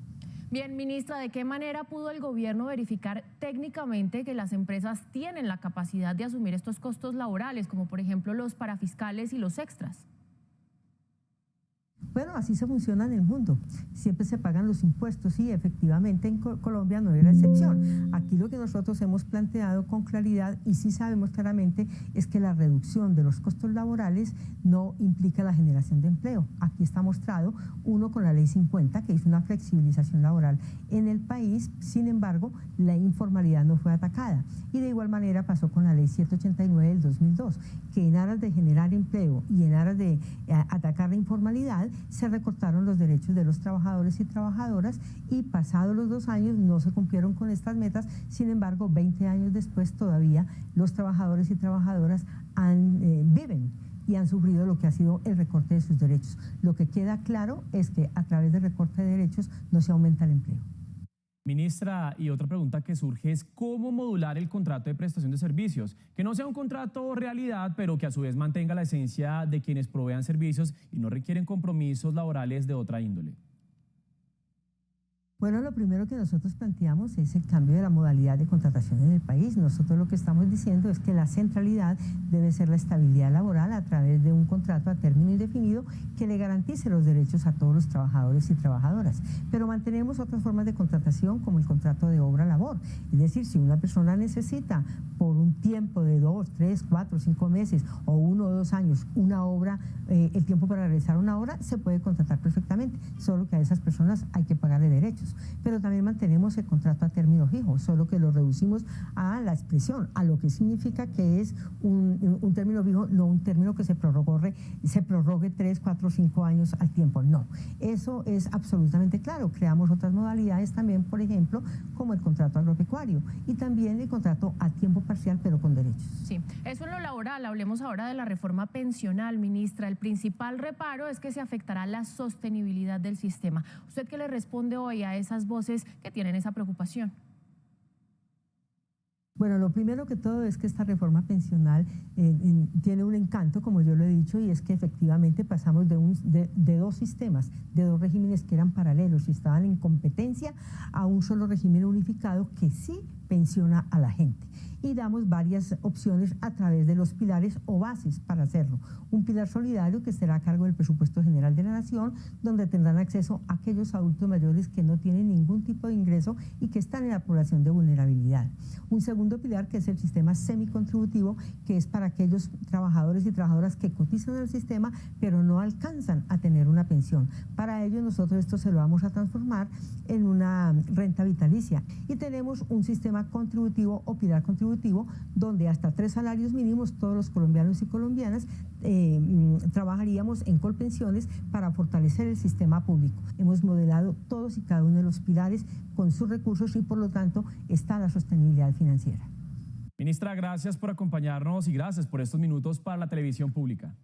Bien, ministra, ¿de qué manera pudo el gobierno verificar técnicamente que las empresas tienen la capacidad de asumir estos costos laborales, como por ejemplo los parafiscales y los extras? Bueno, así se funciona en el mundo. Siempre se pagan los impuestos y efectivamente en Colombia no es la excepción. Aquí lo que nosotros hemos planteado con claridad y sí sabemos claramente es que la reducción de los costos laborales no implica la generación de empleo. Aquí está mostrado, uno con la Ley 50, que hizo una flexibilización laboral en el país, sin embargo, la informalidad no fue atacada. Y de igual manera pasó con la Ley 789 del 2002, que en aras de generar empleo y en aras de atacar la informalidad, se recortaron los derechos de los trabajadores y trabajadoras y pasados los 2 años no se cumplieron con estas metas. Sin embargo, 20 años después todavía los trabajadores y trabajadoras viven y han sufrido lo que ha sido el recorte de sus derechos. Lo que queda claro es que a través del recorte de derechos no se aumenta el empleo. Ministra, y otra pregunta que surge es cómo modular el contrato de prestación de servicios, que no sea un contrato realidad, pero que a su vez mantenga la esencia de quienes provean servicios y no requieren compromisos laborales de otra índole. Bueno, lo primero que nosotros planteamos es el cambio de la modalidad de contratación en el país. Nosotros lo que estamos diciendo es que la centralidad debe ser la estabilidad laboral a través de un contrato a término indefinido que le garantice los derechos a todos los trabajadores y trabajadoras. Pero mantenemos otras formas de contratación como el contrato de obra-labor. Es decir, si una persona necesita por un tiempo de 2, 3, 4, 5 meses o 1 o 2 años una obra, el tiempo para realizar una obra, se puede contratar perfectamente, solo que a esas personas hay que pagarle derechos. Pero también mantenemos el contrato a término fijo, solo que lo reducimos a la expresión, a lo que significa que es un término fijo, no un término que se prorrogue 3, 4, 5 años al tiempo, no. Eso es absolutamente claro. Creamos otras modalidades también, por ejemplo, como el contrato agropecuario y también el contrato a tiempo parcial, pero con derechos. Sí, eso en lo laboral. Hablemos ahora de la reforma pensional, ministra. El principal reparo es que se afectará la sostenibilidad del sistema. ¿Usted qué le responde hoy a esas voces que tienen esa preocupación? Bueno, lo primero que todo es que esta reforma pensional tiene un encanto, como yo lo he dicho, y es que efectivamente pasamos de 2 sistemas, de 2 regímenes que eran paralelos y estaban en competencia, a un solo régimen unificado que sí pensiona a la gente. Y damos varias opciones a través de los pilares o bases para hacerlo. Un pilar solidario que estará a cargo del presupuesto general de la Nación, donde tendrán acceso a aquellos adultos mayores que no tienen ningún tipo de ingreso y que están en la población de vulnerabilidad. Un segundo pilar que es el sistema semicontributivo, que es para aquellos trabajadores y trabajadoras que cotizan al sistema pero no alcanzan a tener una pensión. Para ello nosotros esto se lo vamos a transformar en una renta vitalicia. Y tenemos un sistema contributivo o pilar contributivo donde hasta 3 salarios mínimos todos los colombianos y colombianas trabajaríamos en Colpensiones para fortalecer el sistema público. Hemos modelado todos y cada uno de los pilares con sus recursos y por lo tanto está la sostenibilidad financiera. Ministra, gracias por acompañarnos y gracias por estos minutos para la televisión pública.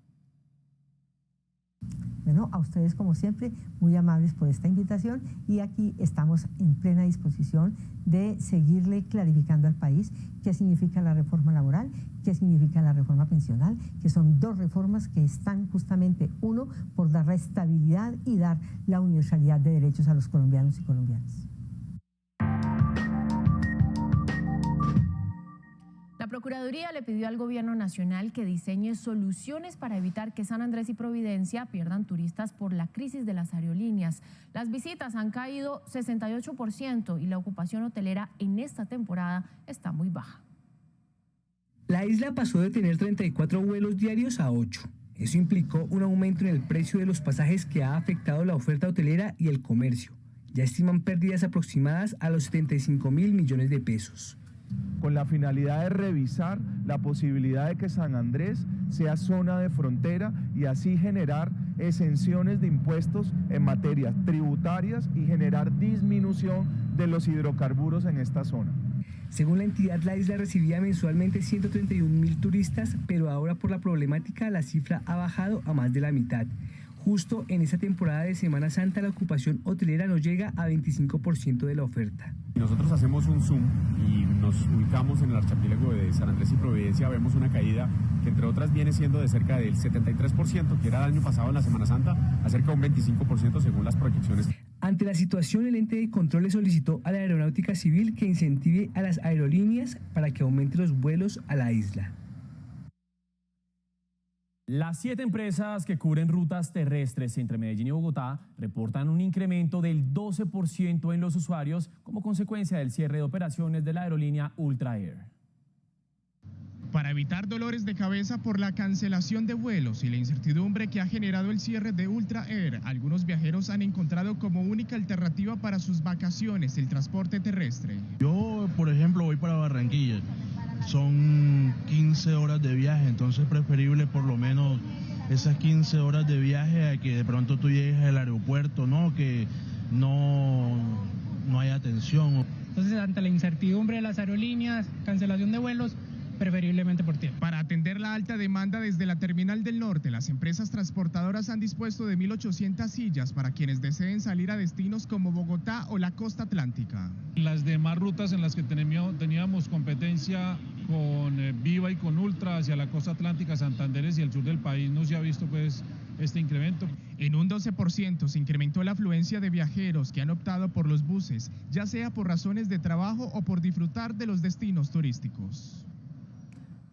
Bueno, a ustedes como siempre, muy amables por esta invitación y aquí estamos en plena disposición de seguirle clarificando al país qué significa la reforma laboral, qué significa la reforma pensional, que son 2 reformas que están justamente, uno, por dar la estabilidad y dar la universalidad de derechos a los colombianos y colombianas. La Procuraduría le pidió al Gobierno Nacional que diseñe soluciones para evitar que San Andrés y Providencia pierdan turistas por la crisis de las aerolíneas. Las visitas han caído 68% y la ocupación hotelera en esta temporada está muy baja. La isla pasó de tener 34 vuelos diarios a 8. Eso implicó un aumento en el precio de los pasajes que ha afectado la oferta hotelera y el comercio. Ya estiman pérdidas aproximadas a los 75.000 millones de pesos. Con la finalidad de revisar la posibilidad de que San Andrés sea zona de frontera y así generar exenciones de impuestos en materias tributarias y generar disminución de los hidrocarburos en esta zona. Según la entidad, la isla recibía mensualmente 131.000 turistas, pero ahora por la problemática la cifra ha bajado a más de la mitad. Justo en esta temporada de Semana Santa la ocupación hotelera no llega a 25% de la oferta. Nosotros hacemos un zoom y nos ubicamos en el archipiélago de San Andrés y Providencia, vemos una caída que entre otras viene siendo de cerca del 73%, que era el año pasado en la Semana Santa, a cerca de un 25% según las proyecciones. Ante la situación, el ente de control le solicitó a la Aeronáutica Civil que incentive a las aerolíneas para que aumente los vuelos a la isla. Las 7 empresas que cubren rutas terrestres entre Medellín y Bogotá reportan un incremento del 12% en los usuarios como consecuencia del cierre de operaciones de la aerolínea Ultra Air. Para evitar dolores de cabeza por la cancelación de vuelos y la incertidumbre que ha generado el cierre de Ultra Air, algunos viajeros han encontrado como única alternativa para sus vacaciones el transporte terrestre. Yo, por ejemplo, voy para Barranquilla. Son 15 horas de viaje, entonces es preferible por lo menos esas 15 horas de viaje a que de pronto tú llegues al aeropuerto, ¿no? Que no hay atención. Entonces, ante la incertidumbre de las aerolíneas, cancelación de vuelos, preferiblemente por tiempo. Para atender la alta demanda desde la Terminal del Norte, las empresas transportadoras han dispuesto de 1.800 sillas para quienes deseen salir a destinos como Bogotá o la costa atlántica. Las demás rutas en las que teníamos competencia con Viva y con Ultra hacia la costa atlántica, Santanderes y el sur del país, no se ha visto pues este incremento. En un 12% se incrementó la afluencia de viajeros que han optado por los buses, ya sea por razones de trabajo o por disfrutar de los destinos turísticos.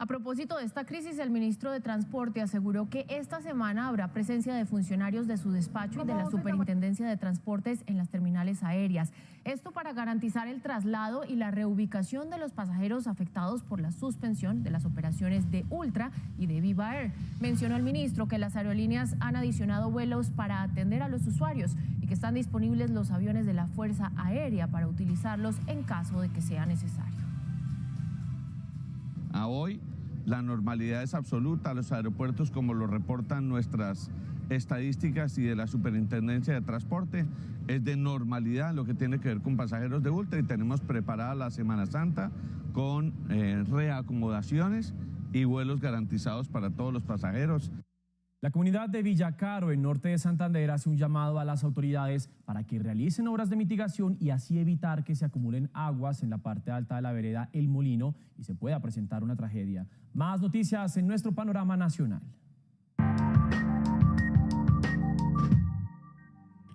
A propósito de esta crisis, el ministro de Transporte aseguró que esta semana habrá presencia de funcionarios de su despacho y de la Superintendencia de Transportes en las terminales aéreas. Esto para garantizar el traslado y la reubicación de los pasajeros afectados por la suspensión de las operaciones de Ultra y de Viva Air. Mencionó el ministro que las aerolíneas han adicionado vuelos para atender a los usuarios y que están disponibles los aviones de la Fuerza Aérea para utilizarlos en caso de que sea necesario. A hoy la normalidad es absoluta. Los aeropuertos, como lo reportan nuestras estadísticas y de la Superintendencia de Transporte, es de normalidad lo que tiene que ver con pasajeros de Ultra, y tenemos preparada la Semana Santa con reacomodaciones y vuelos garantizados para todos los pasajeros. La comunidad de Villacaro, en norte de Santander, hace un llamado a las autoridades para que realicen obras de mitigación y así evitar que se acumulen aguas en la parte alta de la vereda El Molino y se pueda presentar una tragedia. Más noticias en nuestro panorama nacional.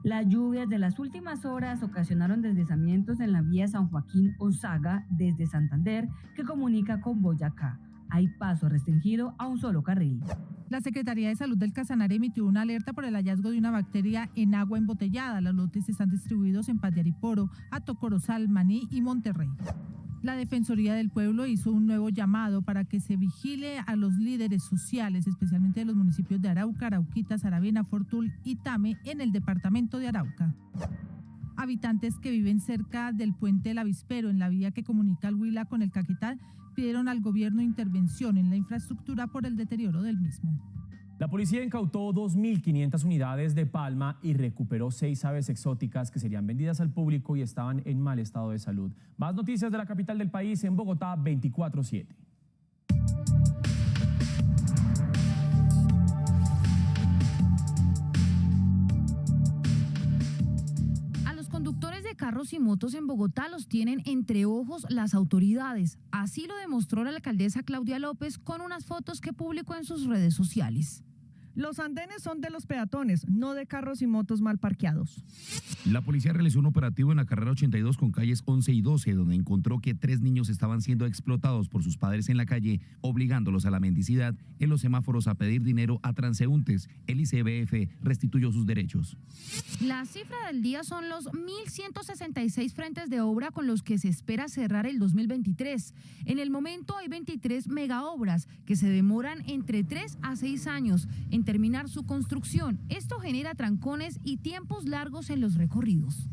Las lluvias de las últimas horas ocasionaron deslizamientos en la vía San Joaquín-Osaga desde Santander, que comunica con Boyacá. Hay paso restringido a un solo carril. La Secretaría de Salud del Casanare emitió una alerta por el hallazgo de una bacteria en agua embotellada. Los lotes están distribuidos en Paz de Ariporo, Atocorozal, Maní y Monterrey. La Defensoría del Pueblo hizo un nuevo llamado para que se vigile a los líderes sociales, especialmente de los municipios de Arauca, Arauquita, Saravena, Fortul y Tame, en el departamento de Arauca. Habitantes que viven cerca del puente del Avispero, en la vía que comunica al Huila con el Caquetá, pidieron al gobierno intervención en la infraestructura por el deterioro del mismo. La policía incautó 2.500 unidades de palma y recuperó 6 aves exóticas que serían vendidas al público y estaban en mal estado de salud. Más noticias de la capital del país en Bogotá 24/7. Conductores de carros y motos en Bogotá los tienen entre ojos las autoridades. Así lo demostró la alcaldesa Claudia López con unas fotos que publicó en sus redes sociales. Los andenes son de los peatones, no de carros y motos mal parqueados. La policía realizó un operativo en la carrera 82 con calles 11 y 12, donde encontró que 3 niños estaban siendo explotados por sus padres en la calle, obligándolos a la mendicidad en los semáforos a pedir dinero a transeúntes. El ICBF restituyó sus derechos. La cifra del día son los 1.166 frentes de obra con los que se espera cerrar el 2023. En el momento hay 23 megaobras que se demoran entre 3 a 6 años en terminar su construcción. Esto genera trancones y tiempos largos en los recorridos.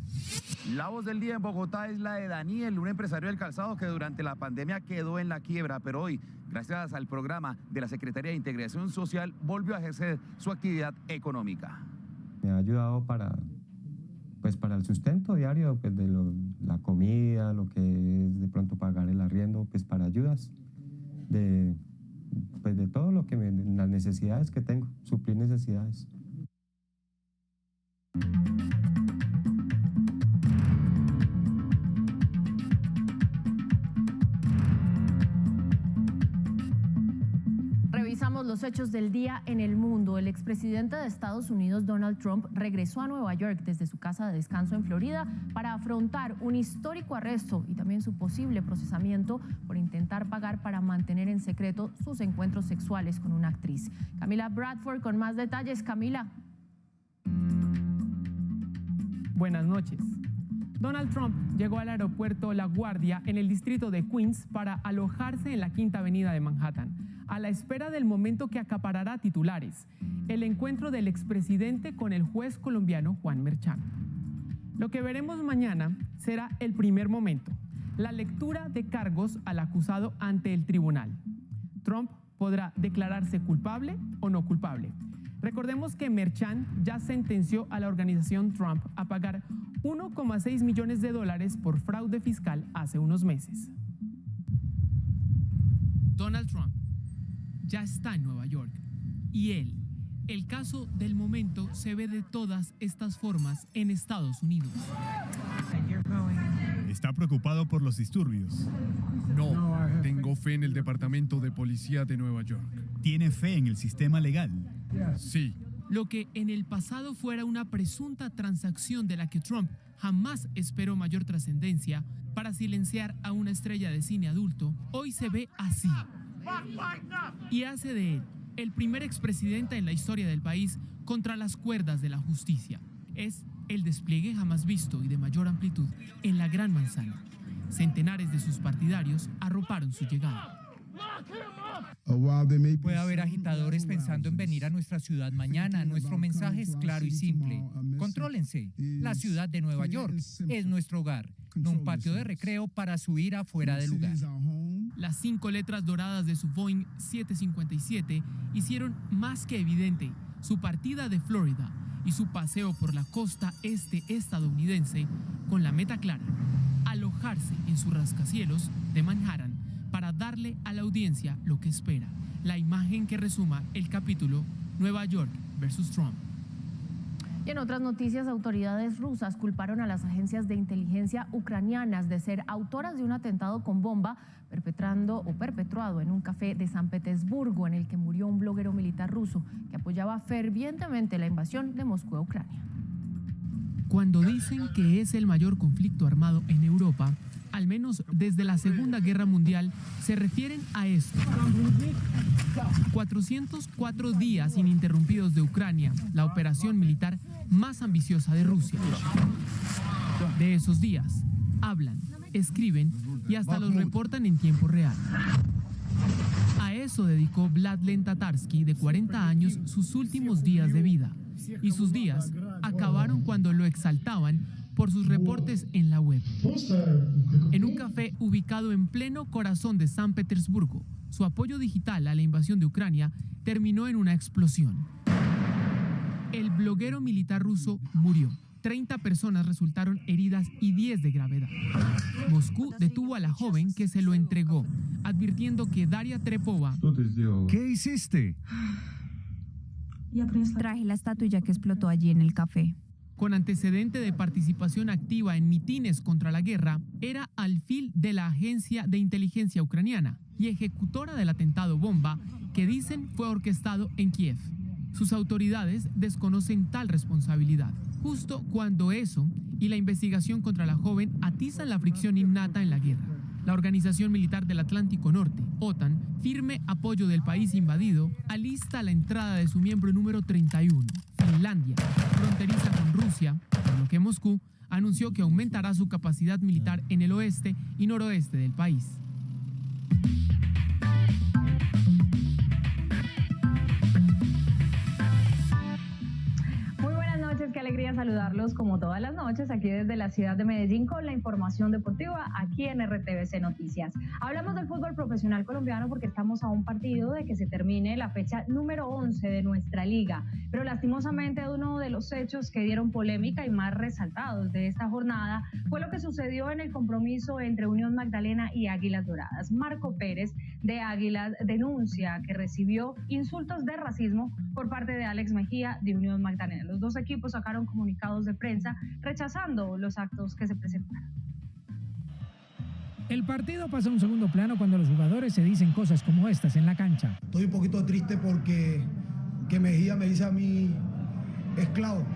La voz del día en Bogotá es la de Daniel, un empresario del calzado que durante la pandemia quedó en la quiebra, pero hoy, gracias al programa de la Secretaría de Integración Social, volvió a ejercer su actividad económica. Me ha ayudado para el sustento diario, pues de la comida, lo que es de pronto pagar el arriendo, pues para ayudas de todo lo que las necesidades que tengo, suplir necesidades. Revisamos los los hechos del día en el mundo. El expresidente de Estados Unidos, Donald Trump, regresó a Nueva York desde su casa de descanso en Florida para afrontar un histórico arresto y también su posible procesamiento por intentar pagar para mantener en secreto sus encuentros sexuales con una actriz. Camila Bradford con más detalles. Camila. Buenas noches. Donald Trump llegó al aeropuerto La Guardia en el distrito de Queens para alojarse en la Quinta Avenida de Manhattan, a la espera del momento que acaparará titulares, el encuentro del expresidente con el juez colombiano Juan Merchan. Lo que veremos mañana será el primer momento, la lectura de cargos al acusado ante el tribunal. Trump podrá declararse culpable o no culpable. Recordemos que Merchan ya sentenció a la organización Trump a pagar $1,6 millones por fraude fiscal hace unos meses. Donald Trump ya está en Nueva York y el caso del momento se ve de todas estas formas en Estados Unidos. Está preocupado por los disturbios. No, tengo fe en el Departamento de Policía de Nueva York. ¿Tiene fe en el sistema legal? Sí. Lo que en el pasado fuera una presunta transacción de la que Trump jamás esperó mayor trascendencia para silenciar a una estrella de cine adulto, hoy se ve así. Y hace de él el primer expresidente en la historia del país contra las cuerdas de la justicia. Es el despliegue jamás visto y de mayor amplitud en la Gran Manzana. Centenares de sus partidarios arroparon su llegada. Puede haber agitadores pensando en venir a nuestra ciudad mañana. Nuestro mensaje es claro y simple. Contrólense. La ciudad de Nueva York es nuestro hogar, no un patio de recreo para su ira fuera de lugar. Las 5 letras doradas de su Boeing 757 hicieron más que evidente su partida de Florida y su paseo por la costa este estadounidense con la meta clara: alojarse en su rascacielos de Manhattan para darle a la audiencia lo que espera, la imagen que resuma el capítulo Nueva York versus Trump. Y en otras noticias, autoridades rusas culparon a las agencias de inteligencia ucranianas de ser autoras de un atentado con bomba perpetrado en un café de San Petersburgo, en el que murió un bloguero militar ruso que apoyaba fervientemente la invasión de Moscú a Ucrania. Cuando dicen que es el mayor conflicto armado en Europa, al menos desde la Segunda Guerra Mundial, se refieren a esto. 404 días ininterrumpidos de Ucrania, la operación militar más ambiciosa de Rusia. De esos días, hablan, escriben y hasta los reportan en tiempo real. A eso dedicó Vladlen Tatarsky, de 40 años, sus últimos días de vida. Y sus días acabaron cuando lo exaltaban por sus reportes en la web. En un café ubicado en pleno corazón de San Petersburgo, su apoyo digital a la invasión de Ucrania terminó en una explosión. El bloguero militar ruso murió. 30 personas resultaron heridas y 10 de gravedad. Moscú detuvo a la joven que se lo entregó, advirtiendo que Daria Trepova... ¿Qué hiciste? Traje la estatuilla que explotó allí en el café. Con antecedente de participación activa en mitines contra la guerra, era alfil de la agencia de inteligencia ucraniana y ejecutora del atentado bomba que dicen fue orquestado en Kiev. Sus autoridades desconocen tal responsabilidad, justo cuando eso y la investigación contra la joven atizan la fricción innata en la guerra. La Organización Militar del Atlántico Norte, OTAN, firme apoyo del país invadido, alista la entrada de su miembro número 31, Finlandia, fronteriza con Rusia, por lo que Moscú anunció que aumentará su capacidad militar en el oeste y noroeste del país. Qué alegría saludarlos como todas las noches aquí desde la ciudad de Medellín con la información deportiva aquí en RTVC Noticias. Hablamos del fútbol profesional colombiano porque estamos a un partido de que se termine la fecha número 11 de nuestra liga, pero lastimosamente uno de los hechos que dieron polémica y más resaltados de esta jornada fue lo que sucedió en el compromiso entre Unión Magdalena y Águilas Doradas. Marco Pérez de Águilas denuncia que recibió insultos de racismo por parte de Alex Mejía de Unión Magdalena. Los dos equipos sacaron comunicados de prensa rechazando los actos que se presentaron. El partido pasa a un segundo plano cuando los jugadores se dicen cosas como estas en la cancha. Estoy un poquito triste porque Mejía me dice a mí esclavo.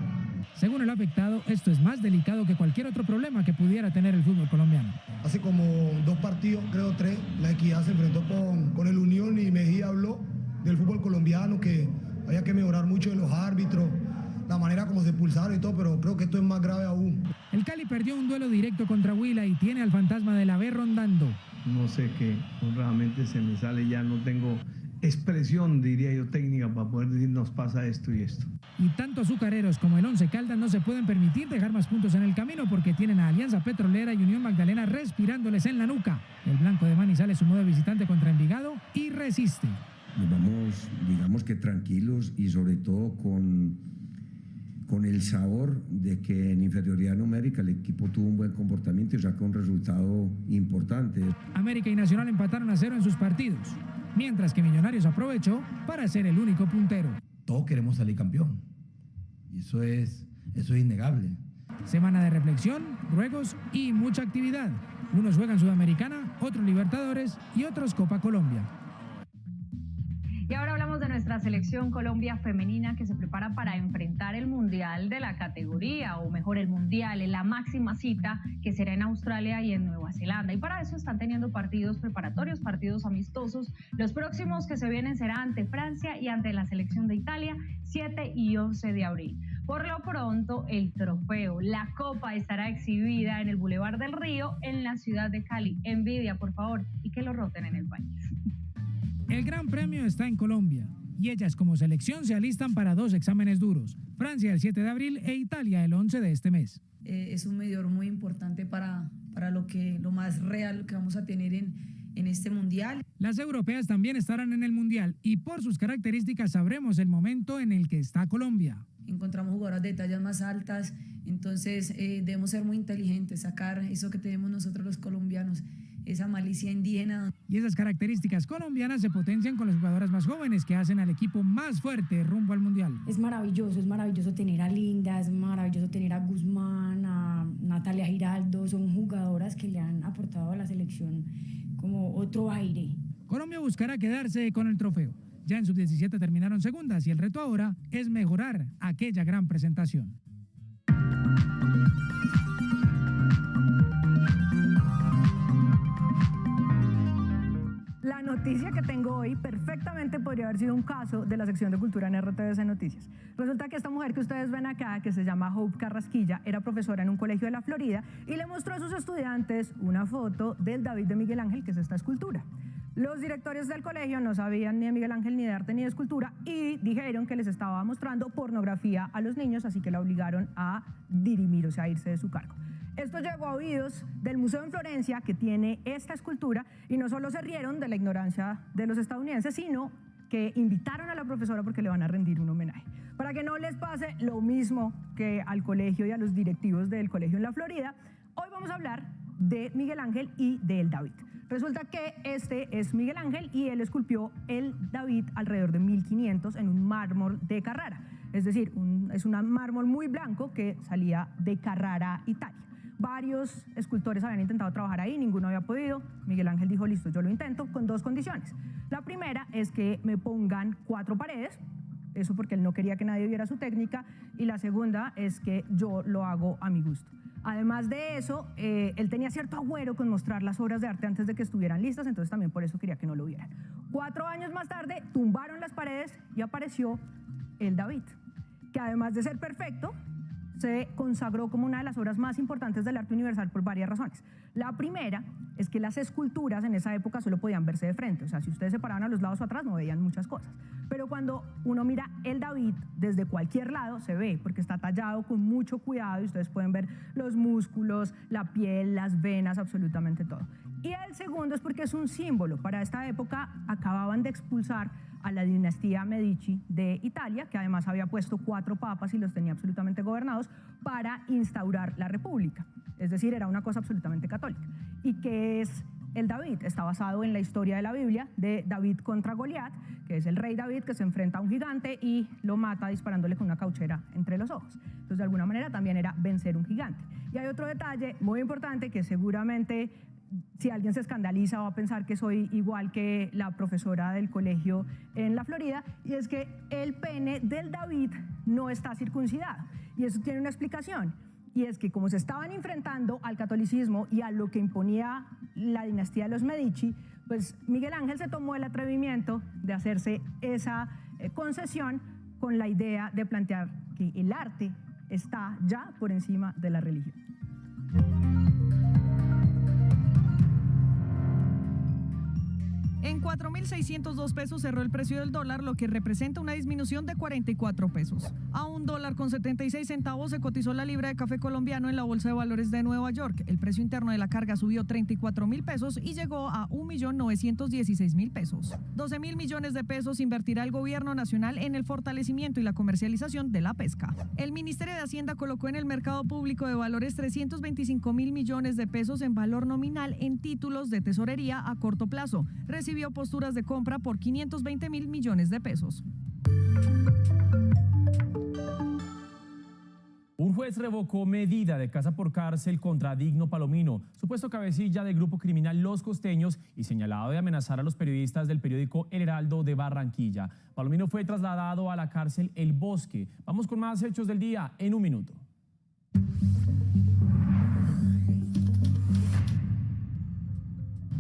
Según el afectado, esto es más delicado que cualquier otro problema que pudiera tener el fútbol colombiano. Hace como 2 partidos, creo 3, la Equidad se enfrentó con el Unión y Mejía habló del fútbol colombiano, que había que mejorar mucho de los árbitros, la manera como se expulsaron y todo, pero creo que esto es más grave aún. El Cali perdió un duelo directo contra Huila y tiene al fantasma de la B rondando. No sé qué, realmente se me sale, ya no tengo expresión, diría yo, técnica para poder decir nos pasa esto y esto. Y tanto Azucareros como el Once Caldas no se pueden permitir dejar más puntos en el camino porque tienen a Alianza Petrolera y Unión Magdalena respirándoles en la nuca. El blanco de Manizales sumó de visitante contra Envigado y resiste. Nos vamos, digamos que tranquilos y sobre todo con el sabor de que en inferioridad numérica el equipo tuvo un buen comportamiento y sacó un resultado importante. América y Nacional empataron a 0 en sus partidos, mientras que Millonarios aprovechó para ser el único puntero. Todos queremos salir campeón, y eso es innegable. Semana de reflexión, ruegos y mucha actividad. Unos juegan Sudamericana, otros Libertadores y otros Copa Colombia. Y ahora hablamos de nuestra selección Colombia femenina que se prepara para enfrentar el Mundial de la categoría, o mejor el Mundial, en la máxima cita que será en Australia y en Nueva Zelanda. Y para eso están teniendo partidos preparatorios, partidos amistosos. Los próximos que se vienen será ante Francia y ante la selección de Italia, 7 y 11 de abril. Por lo pronto, el trofeo, la copa, estará exhibida en el Boulevard del Río, en la ciudad de Cali. Envidia, por favor, y que lo roten en el país. El Gran Premio está en Colombia y ellas como selección se alistan para 2 exámenes duros, Francia el 7 de abril e Italia el 11 de este mes. Es un medidor muy importante para lo más real que vamos a tener en este Mundial. Las europeas también estarán en el Mundial y por sus características sabremos el momento en el que está Colombia. Encontramos jugadoras de tallas más altas, entonces debemos ser muy inteligentes, sacar eso que tenemos nosotros los colombianos, esa malicia indígena. Y esas características colombianas se potencian con las jugadoras más jóvenes que hacen al equipo más fuerte rumbo al Mundial. Es maravilloso tener a Linda, es maravilloso tener a Guzmán, a Natalia Giraldo, son jugadoras que le han aportado a la selección como otro aire. Colombia buscará quedarse con el trofeo. Ya en sub-17 terminaron segundas y el reto ahora es mejorar aquella gran presentación. La noticia que tengo hoy perfectamente podría haber sido un caso de la sección de cultura en RTVC Noticias. Resulta que esta mujer que ustedes ven acá, que se llama Hope Carrasquilla, era profesora en un colegio de la Florida y le mostró a sus estudiantes una foto del David de Miguel Ángel, que es esta escultura. Los directores del colegio no sabían ni de Miguel Ángel, ni de arte, ni de escultura y dijeron que les estaba mostrando pornografía a los niños, así que la obligaron a dirimir, o sea, a irse de su cargo. Esto llegó a oídos del Museo en Florencia, que tiene esta escultura, y no solo se rieron de la ignorancia de los estadounidenses, sino que invitaron a la profesora porque le van a rendir un homenaje. Para que no les pase lo mismo que al colegio y a los directivos del colegio en la Florida, hoy vamos a hablar de Miguel Ángel y del David. Resulta que este es Miguel Ángel y él esculpió el David alrededor de 1500 en un mármol de Carrara. Es decir, es un mármol muy blanco que salía de Carrara, Italia. Varios escultores habían intentado trabajar ahí, ninguno había podido. Miguel Ángel dijo, listo, yo lo intento, con 2 condiciones. La primera es que me pongan 4 paredes, eso porque él no quería que nadie viera su técnica, y la segunda es que yo lo hago a mi gusto. Además de eso, él tenía cierto agüero con mostrar las obras de arte antes de que estuvieran listas, entonces también por eso quería que no lo vieran. 4 años más tarde, tumbaron las paredes y apareció el David, que además de ser perfecto, se consagró como una de las obras más importantes del arte universal por varias razones. La primera es que las esculturas en esa época solo podían verse de frente, o sea, si ustedes se paraban a los lados o atrás no veían muchas cosas. Pero cuando uno mira el David desde cualquier lado se ve, porque está tallado con mucho cuidado y ustedes pueden ver los músculos, la piel, las venas, absolutamente todo. Y el segundo es porque es un símbolo. Para esta época acababan de expulsar a la dinastía Medici de Italia, que además había puesto 4 papas y los tenía absolutamente gobernados para instaurar la república. Es decir, era una cosa absolutamente católica. ¿Y qué es el David? Está basado en la historia de la Biblia de David contra Goliat, que es el rey David que se enfrenta a un gigante y lo mata disparándole con una cauchera entre los ojos. Entonces, de alguna manera también era vencer un gigante. Y hay otro detalle muy importante que seguramente si alguien se escandaliza va a pensar que soy igual que la profesora del colegio en la Florida, y es que el pene del David no está circuncidado, y eso tiene una explicación, y es que como se estaban enfrentando al catolicismo y a lo que imponía la dinastía de los Medici, pues Miguel Ángel se tomó el atrevimiento de hacerse esa concesión con la idea de plantear que el arte está ya por encima de la religión. En 4.602 pesos cerró el precio del dólar, lo que representa una disminución de 44 pesos. A $1.76 se cotizó la libra de café colombiano en la Bolsa de Valores de Nueva York. El precio interno de la carga subió 34.000 pesos y llegó a 1.916.000 pesos. 12.000 millones de pesos invertirá el gobierno nacional en el fortalecimiento y la comercialización de la pesca. El Ministerio de Hacienda colocó en el mercado público de valores 325.000 millones de pesos en valor nominal en títulos de tesorería a corto plazo. Recibió posturas de compra por 520.000 millones de pesos. Un juez revocó medida de casa por cárcel contra Digno Palomino, supuesto cabecilla del grupo criminal Los Costeños y señalado de amenazar a los periodistas del periódico El Heraldo de Barranquilla. Palomino fue trasladado a la cárcel El Bosque. Vamos con más hechos del día en un minuto.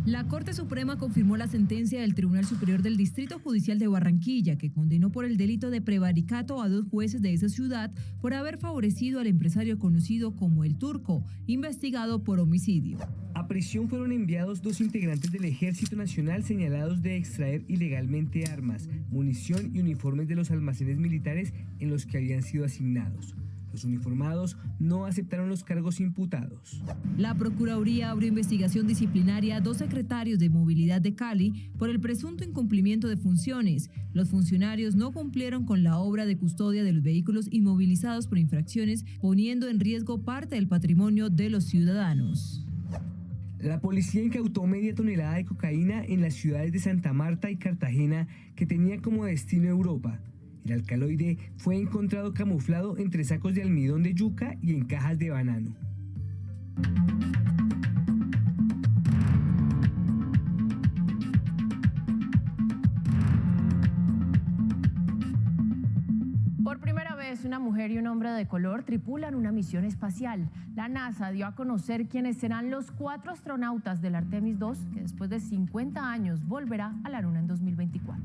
La Corte Suprema confirmó la sentencia del Tribunal Superior del Distrito Judicial de Barranquilla, que condenó por el delito de prevaricato a 2 jueces de esa ciudad por haber favorecido al empresario conocido como El Turco, investigado por homicidio. A prisión fueron enviados 2 integrantes del Ejército Nacional señalados de extraer ilegalmente armas, munición y uniformes de los almacenes militares en los que habían sido asignados. Los uniformados no aceptaron los cargos imputados. La Procuraduría abrió investigación disciplinaria a 2 secretarios de Movilidad de Cali por el presunto incumplimiento de funciones. Los funcionarios no cumplieron con la obra de custodia de los vehículos inmovilizados por infracciones, poniendo en riesgo parte del patrimonio de los ciudadanos. La policía incautó media tonelada de cocaína en las ciudades de Santa Marta y Cartagena, que tenía como destino Europa. El alcaloide fue encontrado camuflado entre sacos de almidón de yuca y en cajas de banano. Por primera vez, una mujer y un hombre de color tripulan una misión espacial. La NASA dio a conocer quiénes serán los 4 astronautas del Artemis II, que después de 50 años volverá a la Luna en 2024.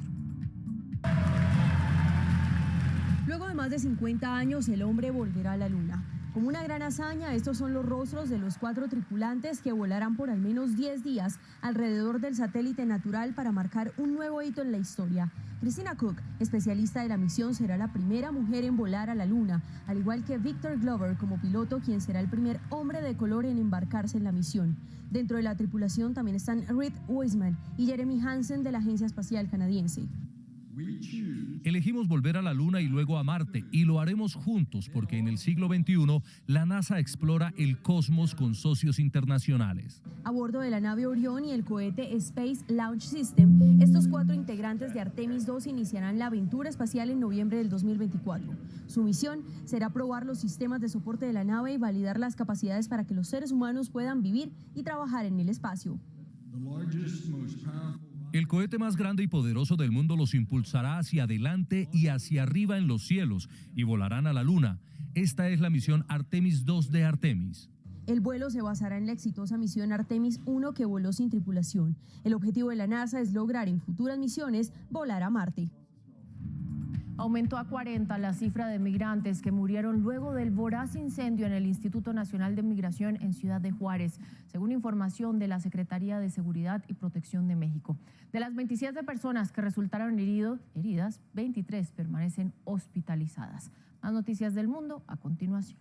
Luego de más de 50 años, el hombre volverá a la Luna. Como una gran hazaña, estos son los rostros de los 4 tripulantes que volarán por al menos 10 días alrededor del satélite natural para marcar un nuevo hito en la historia. Christina Cook, especialista de la misión, será la primera mujer en volar a la Luna, al igual que Victor Glover como piloto, quien será el primer hombre de color en embarcarse en la misión. Dentro de la tripulación también están Reed Wiseman y Jeremy Hansen de la Agencia Espacial Canadiense. Elegimos volver a la Luna y luego a Marte, y lo haremos juntos porque en el siglo XXI la NASA explora el cosmos con socios internacionales. A bordo de la nave Orión y el cohete Space Launch System, estos 4 integrantes de Artemis II iniciarán la aventura espacial en noviembre del 2024. Su misión será probar los sistemas de soporte de la nave y validar las capacidades para que los seres humanos puedan vivir y trabajar en el espacio. El cohete más grande y poderoso del mundo los impulsará hacia adelante y hacia arriba en los cielos y volarán a la Luna. Esta es la misión Artemis II de Artemis. El vuelo se basará en la exitosa misión Artemis I que voló sin tripulación. El objetivo de la NASA es lograr en futuras misiones volar a Marte. Aumentó a 40 la cifra de migrantes que murieron luego del voraz incendio en el Instituto Nacional de Migración en Ciudad de Juárez, según información de la Secretaría de Seguridad y Protección de México. De las 27 personas que resultaron heridas, 23 permanecen hospitalizadas. Más noticias del mundo a continuación.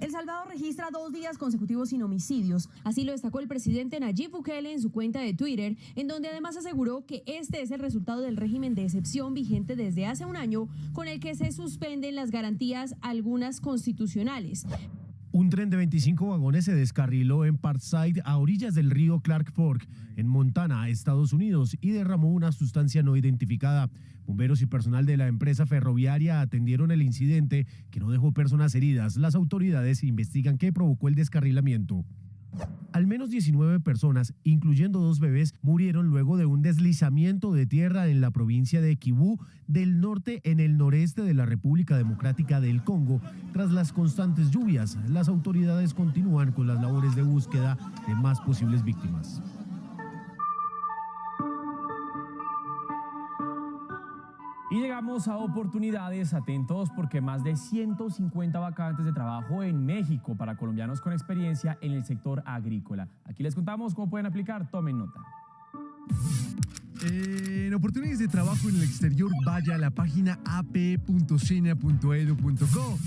El Salvador registra 2 días consecutivos sin homicidios. Así lo destacó el presidente Nayib Bukele en su cuenta de Twitter, en donde además aseguró que este es el resultado del régimen de excepción vigente desde hace un año, con el que se suspenden las garantías algunas constitucionales. Un tren de 25 vagones se descarriló en Parkside, a orillas del río Clark Fork, en Montana, Estados Unidos, y derramó una sustancia no identificada. Bomberos y personal de la empresa ferroviaria atendieron el incidente, que no dejó personas heridas. Las autoridades investigan qué provocó el descarrilamiento. Al menos 19 personas, incluyendo 2 bebés, murieron luego de un deslizamiento de tierra en la provincia de Kibú del norte en el noreste de la República Democrática del Congo. Tras las constantes lluvias, las autoridades continúan con las labores de búsqueda de más posibles víctimas. Y llegamos a oportunidades, atentos porque más de 150 vacantes de trabajo en México para colombianos con experiencia en el sector agrícola. Aquí les contamos cómo pueden aplicar, tomen nota. En oportunidades de trabajo en el exterior, vaya a la página ap.sena.edu.co.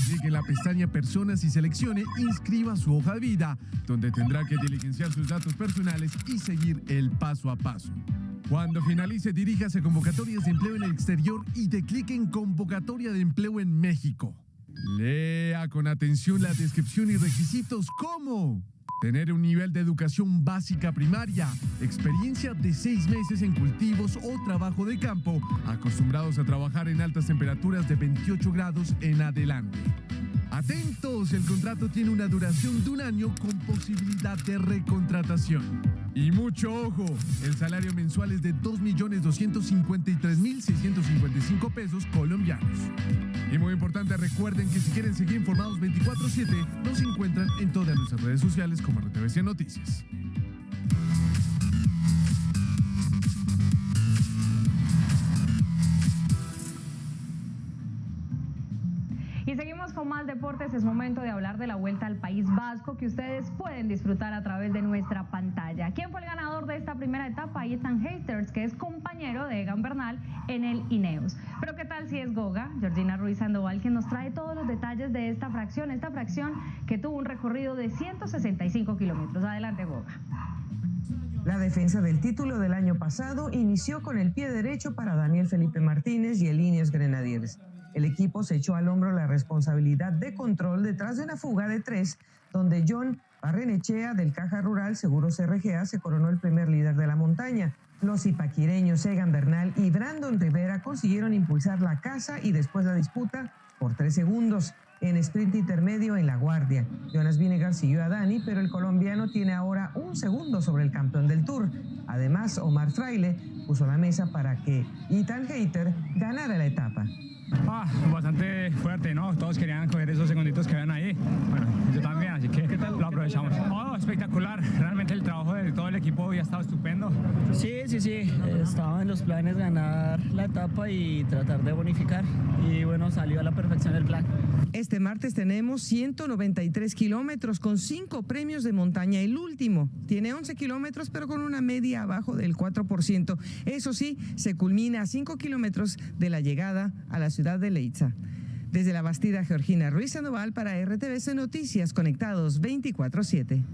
Clique en la pestaña Personas y seleccione Inscriba su hoja de vida, donde tendrá que diligenciar sus datos personales y seguir el paso a paso. Cuando finalice, diríjase a convocatorias de empleo en el exterior y dé clic en Convocatoria de empleo en México. Lea con atención la descripción y requisitos como tener un nivel de educación básica primaria, experiencia de 6 meses en cultivos o trabajo de campo, acostumbrados a trabajar en altas temperaturas de 28 grados en adelante. Atentos, el contrato tiene una duración de 1 año con posibilidad de recontratación. Y mucho ojo, el salario mensual es de 2.253.655 pesos colombianos. Y muy importante, recuerden que si quieren seguir informados 24/7, nos encuentran en todas nuestras redes sociales como RTVC Noticias. Y seguimos con más deportes. Es momento de hablar de la Vuelta al País Vasco que ustedes pueden disfrutar a través de nuestra pantalla. ¿Quién fue el ganador de esta primera etapa? Ethan Hayters, que es compañero de Egan Bernal en el Ineos. Pero ¿qué tal si es Goga, Georgina Ruiz Sandoval, quien nos trae todos los detalles de esta fracción que tuvo un recorrido de 165 kilómetros? Adelante, Goga. La defensa del título del año pasado inició con el pie derecho para Daniel Felipe Martínez y el Ineos Grenadiers. El equipo se echó al hombro la responsabilidad de control detrás de una fuga de 3, donde John Barrenechea del Caja Rural Seguros RGA se coronó el primer líder de la montaña. Los ipaquireños Egan Bernal y Brandon Rivera consiguieron impulsar la caza y después la disputa por 3 segundos. En sprint intermedio en La Guardia, Jonas Vingegaard siguió a Dani, pero el colombiano tiene ahora 1 segundo sobre el campeón del Tour. Además, Omar Fraile puso la mesa para que Ethan Hayter ganara la etapa. Bastante fuerte, ¿no? Todos querían coger esos segunditos que ven ahí. Bueno, yo también, así que lo aprovechamos. Espectacular. Realmente el trabajo de todo el equipo hoy ha estado estupendo. Sí. Estaba en los planes ganar la etapa y tratar de bonificar. Y bueno, salió a la perfección el plan. Este martes tenemos 193 kilómetros con 5 premios de montaña. El último tiene 11 kilómetros, pero con una media abajo del 4%. Eso sí, se culmina a 5 kilómetros de la llegada a la ciudad de Leitza. Desde la Bastida, Georgina Ruiz Sandoval para RTVC Noticias, conectados 24/7.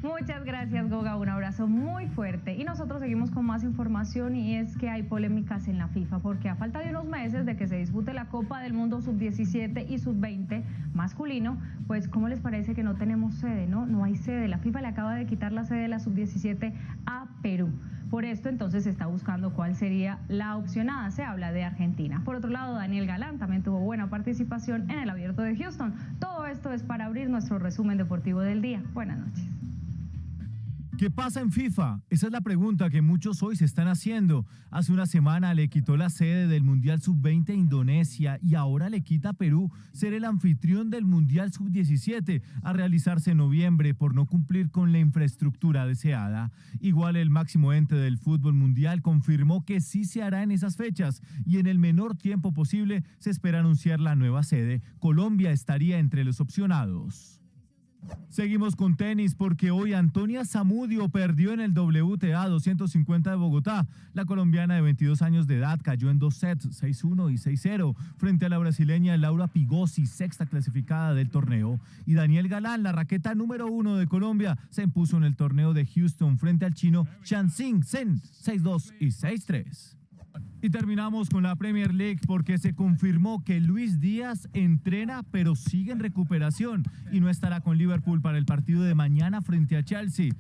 Muchas gracias, Goga, un abrazo muy fuerte. Y nosotros seguimos con más información, y es que hay polémicas en la FIFA, porque a falta de unos meses de que se dispute la Copa del Mundo Sub-17 y Sub-20 masculino, pues ¿cómo les parece que no tenemos sede, no? No hay sede. La FIFA le acaba de quitar la sede de la Sub-17 a Perú. Por esto, entonces, se está buscando cuál sería la opcionada. Se habla de Argentina. Por otro lado, Daniel Galán también tuvo buena participación en el Abierto de Houston. Todo esto es para abrir nuestro resumen deportivo del día. Buenas noches. ¿Qué pasa en FIFA? Esa es la pregunta que muchos hoy se están haciendo. Hace una semana le quitó la sede del Mundial Sub-20 a Indonesia y ahora le quita a Perú ser el anfitrión del Mundial Sub-17 a realizarse en noviembre por no cumplir con la infraestructura deseada. Igual el máximo ente del fútbol mundial confirmó que sí se hará en esas fechas y en el menor tiempo posible se espera anunciar la nueva sede. Colombia estaría entre los opcionados. Seguimos con tenis porque hoy Antonia Zamudio perdió en el WTA 250 de Bogotá. La colombiana de 22 años de edad cayó en 2 sets, 6-1 y 6-0, frente a la brasileña Laura Pigossi, sexta clasificada del torneo. Y Daniel Galán, la raqueta número 1 de Colombia, se impuso en el torneo de Houston frente al chino Chanxing Zhen, 6-2 y 6-3. Y terminamos con la Premier League porque se confirmó que Luis Díaz entrena pero sigue en recuperación y no estará con Liverpool para el partido de mañana frente a Chelsea.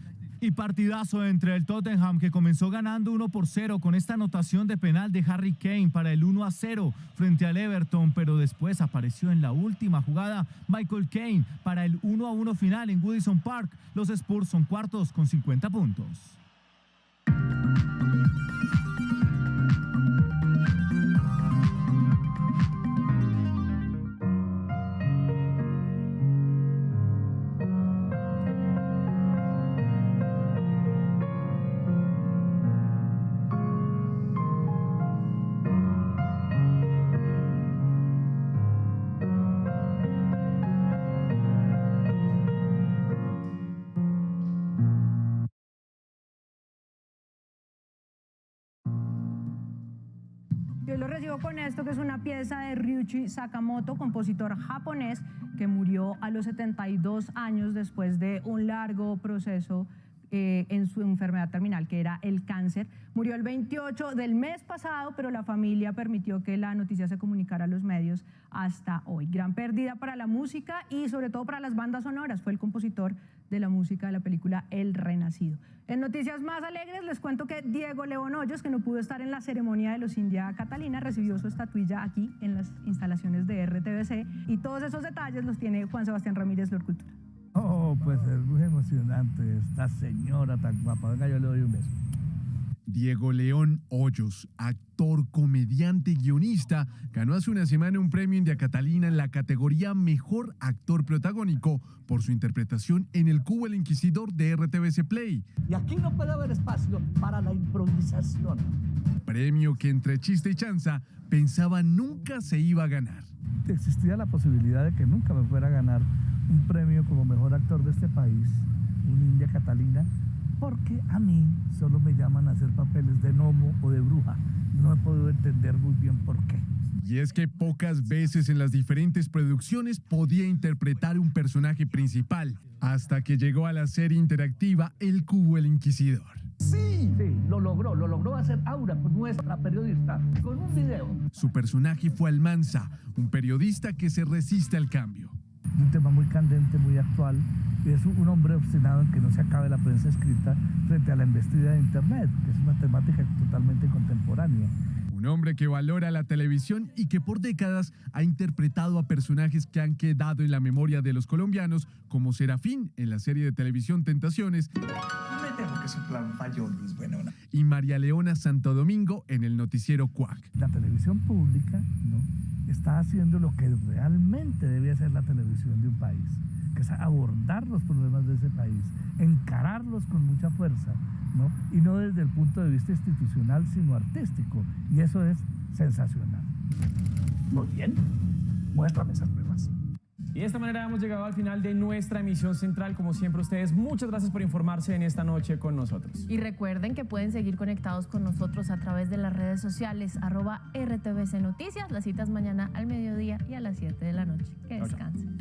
Y partidazo entre el Tottenham, que comenzó ganando 1-0 con esta anotación de penal de Harry Kane para el 1-0 frente al Everton, pero después apareció en la última jugada Michael Keane para el 1-1 final en Goodison Park. Los Spurs son cuartos con 50 puntos. Yo lo recibo con esto, que es una pieza de Ryuichi Sakamoto, compositor japonés que murió a los 72 años después de un largo proceso en su enfermedad terminal, que era el cáncer. Murió el 28 del mes pasado, pero la familia permitió que la noticia se comunicara a los medios hasta hoy. Gran pérdida para la música y sobre todo para las bandas sonoras. Fue el compositor de la música de la película El Renacido. En noticias más alegres les cuento que Diego León Hoyos, que no pudo estar en la ceremonia de los India Catalina, recibió su estatuilla aquí en las instalaciones de RTBC, y todos esos detalles los tiene Juan Sebastián Ramírez, Lord Cultura. Oh, pues es muy emocionante esta señora tan guapa. Venga, yo le doy un beso. Diego León Hoyos, actor, comediante, guionista, ganó hace una semana un premio India Catalina en la categoría Mejor Actor Protagónico por su interpretación en El Cubo el Inquisidor de RTBC Play. Y aquí no puede haber espacio para la improvisación. Premio que entre chiste y chanza pensaba nunca se iba a ganar. Existía la posibilidad de que nunca me fuera a ganar un premio como mejor actor de este país, un India Catalina, porque a mí solo me llaman a hacer papeles de gnomo o de bruja. No he podido entender muy bien por qué. Y es que pocas veces en las diferentes producciones podía interpretar un personaje principal, hasta que llegó a la serie interactiva El Cubo el Inquisidor. Sí, lo logró hacer Aura, nuestra periodista, con un video. Su personaje fue Almanza, un periodista que se resiste al cambio. Un tema muy candente, muy actual, y es un hombre obstinado en que no se acabe la prensa escrita frente a la embestida de Internet, que es una temática totalmente contemporánea. Un hombre que valora la televisión y que por décadas ha interpretado a personajes que han quedado en la memoria de los colombianos, como Serafín en la serie de televisión Tentaciones, Me temo que su plan falló, Luis Buenona. y María Leona Santo Domingo en el noticiero Cuac. La televisión pública, ¿no?, está haciendo lo que realmente debe hacer la televisión de un país, que es abordar los problemas de ese país, encararlos con mucha fuerza, ¿no?, y no desde el punto de vista institucional, sino artístico, y eso es sensacional. Muy bien, muéstrame esas pruebas. Y de esta manera hemos llegado al final de nuestra emisión central. Como siempre, ustedes, muchas gracias por informarse en esta noche con nosotros. Y recuerden que pueden seguir conectados con nosotros a través de las redes sociales, @RTBC Noticias. Las citas mañana al mediodía y a las 7 de la noche. Que descansen.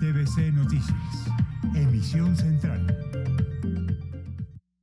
RTBC Noticias, emisión central.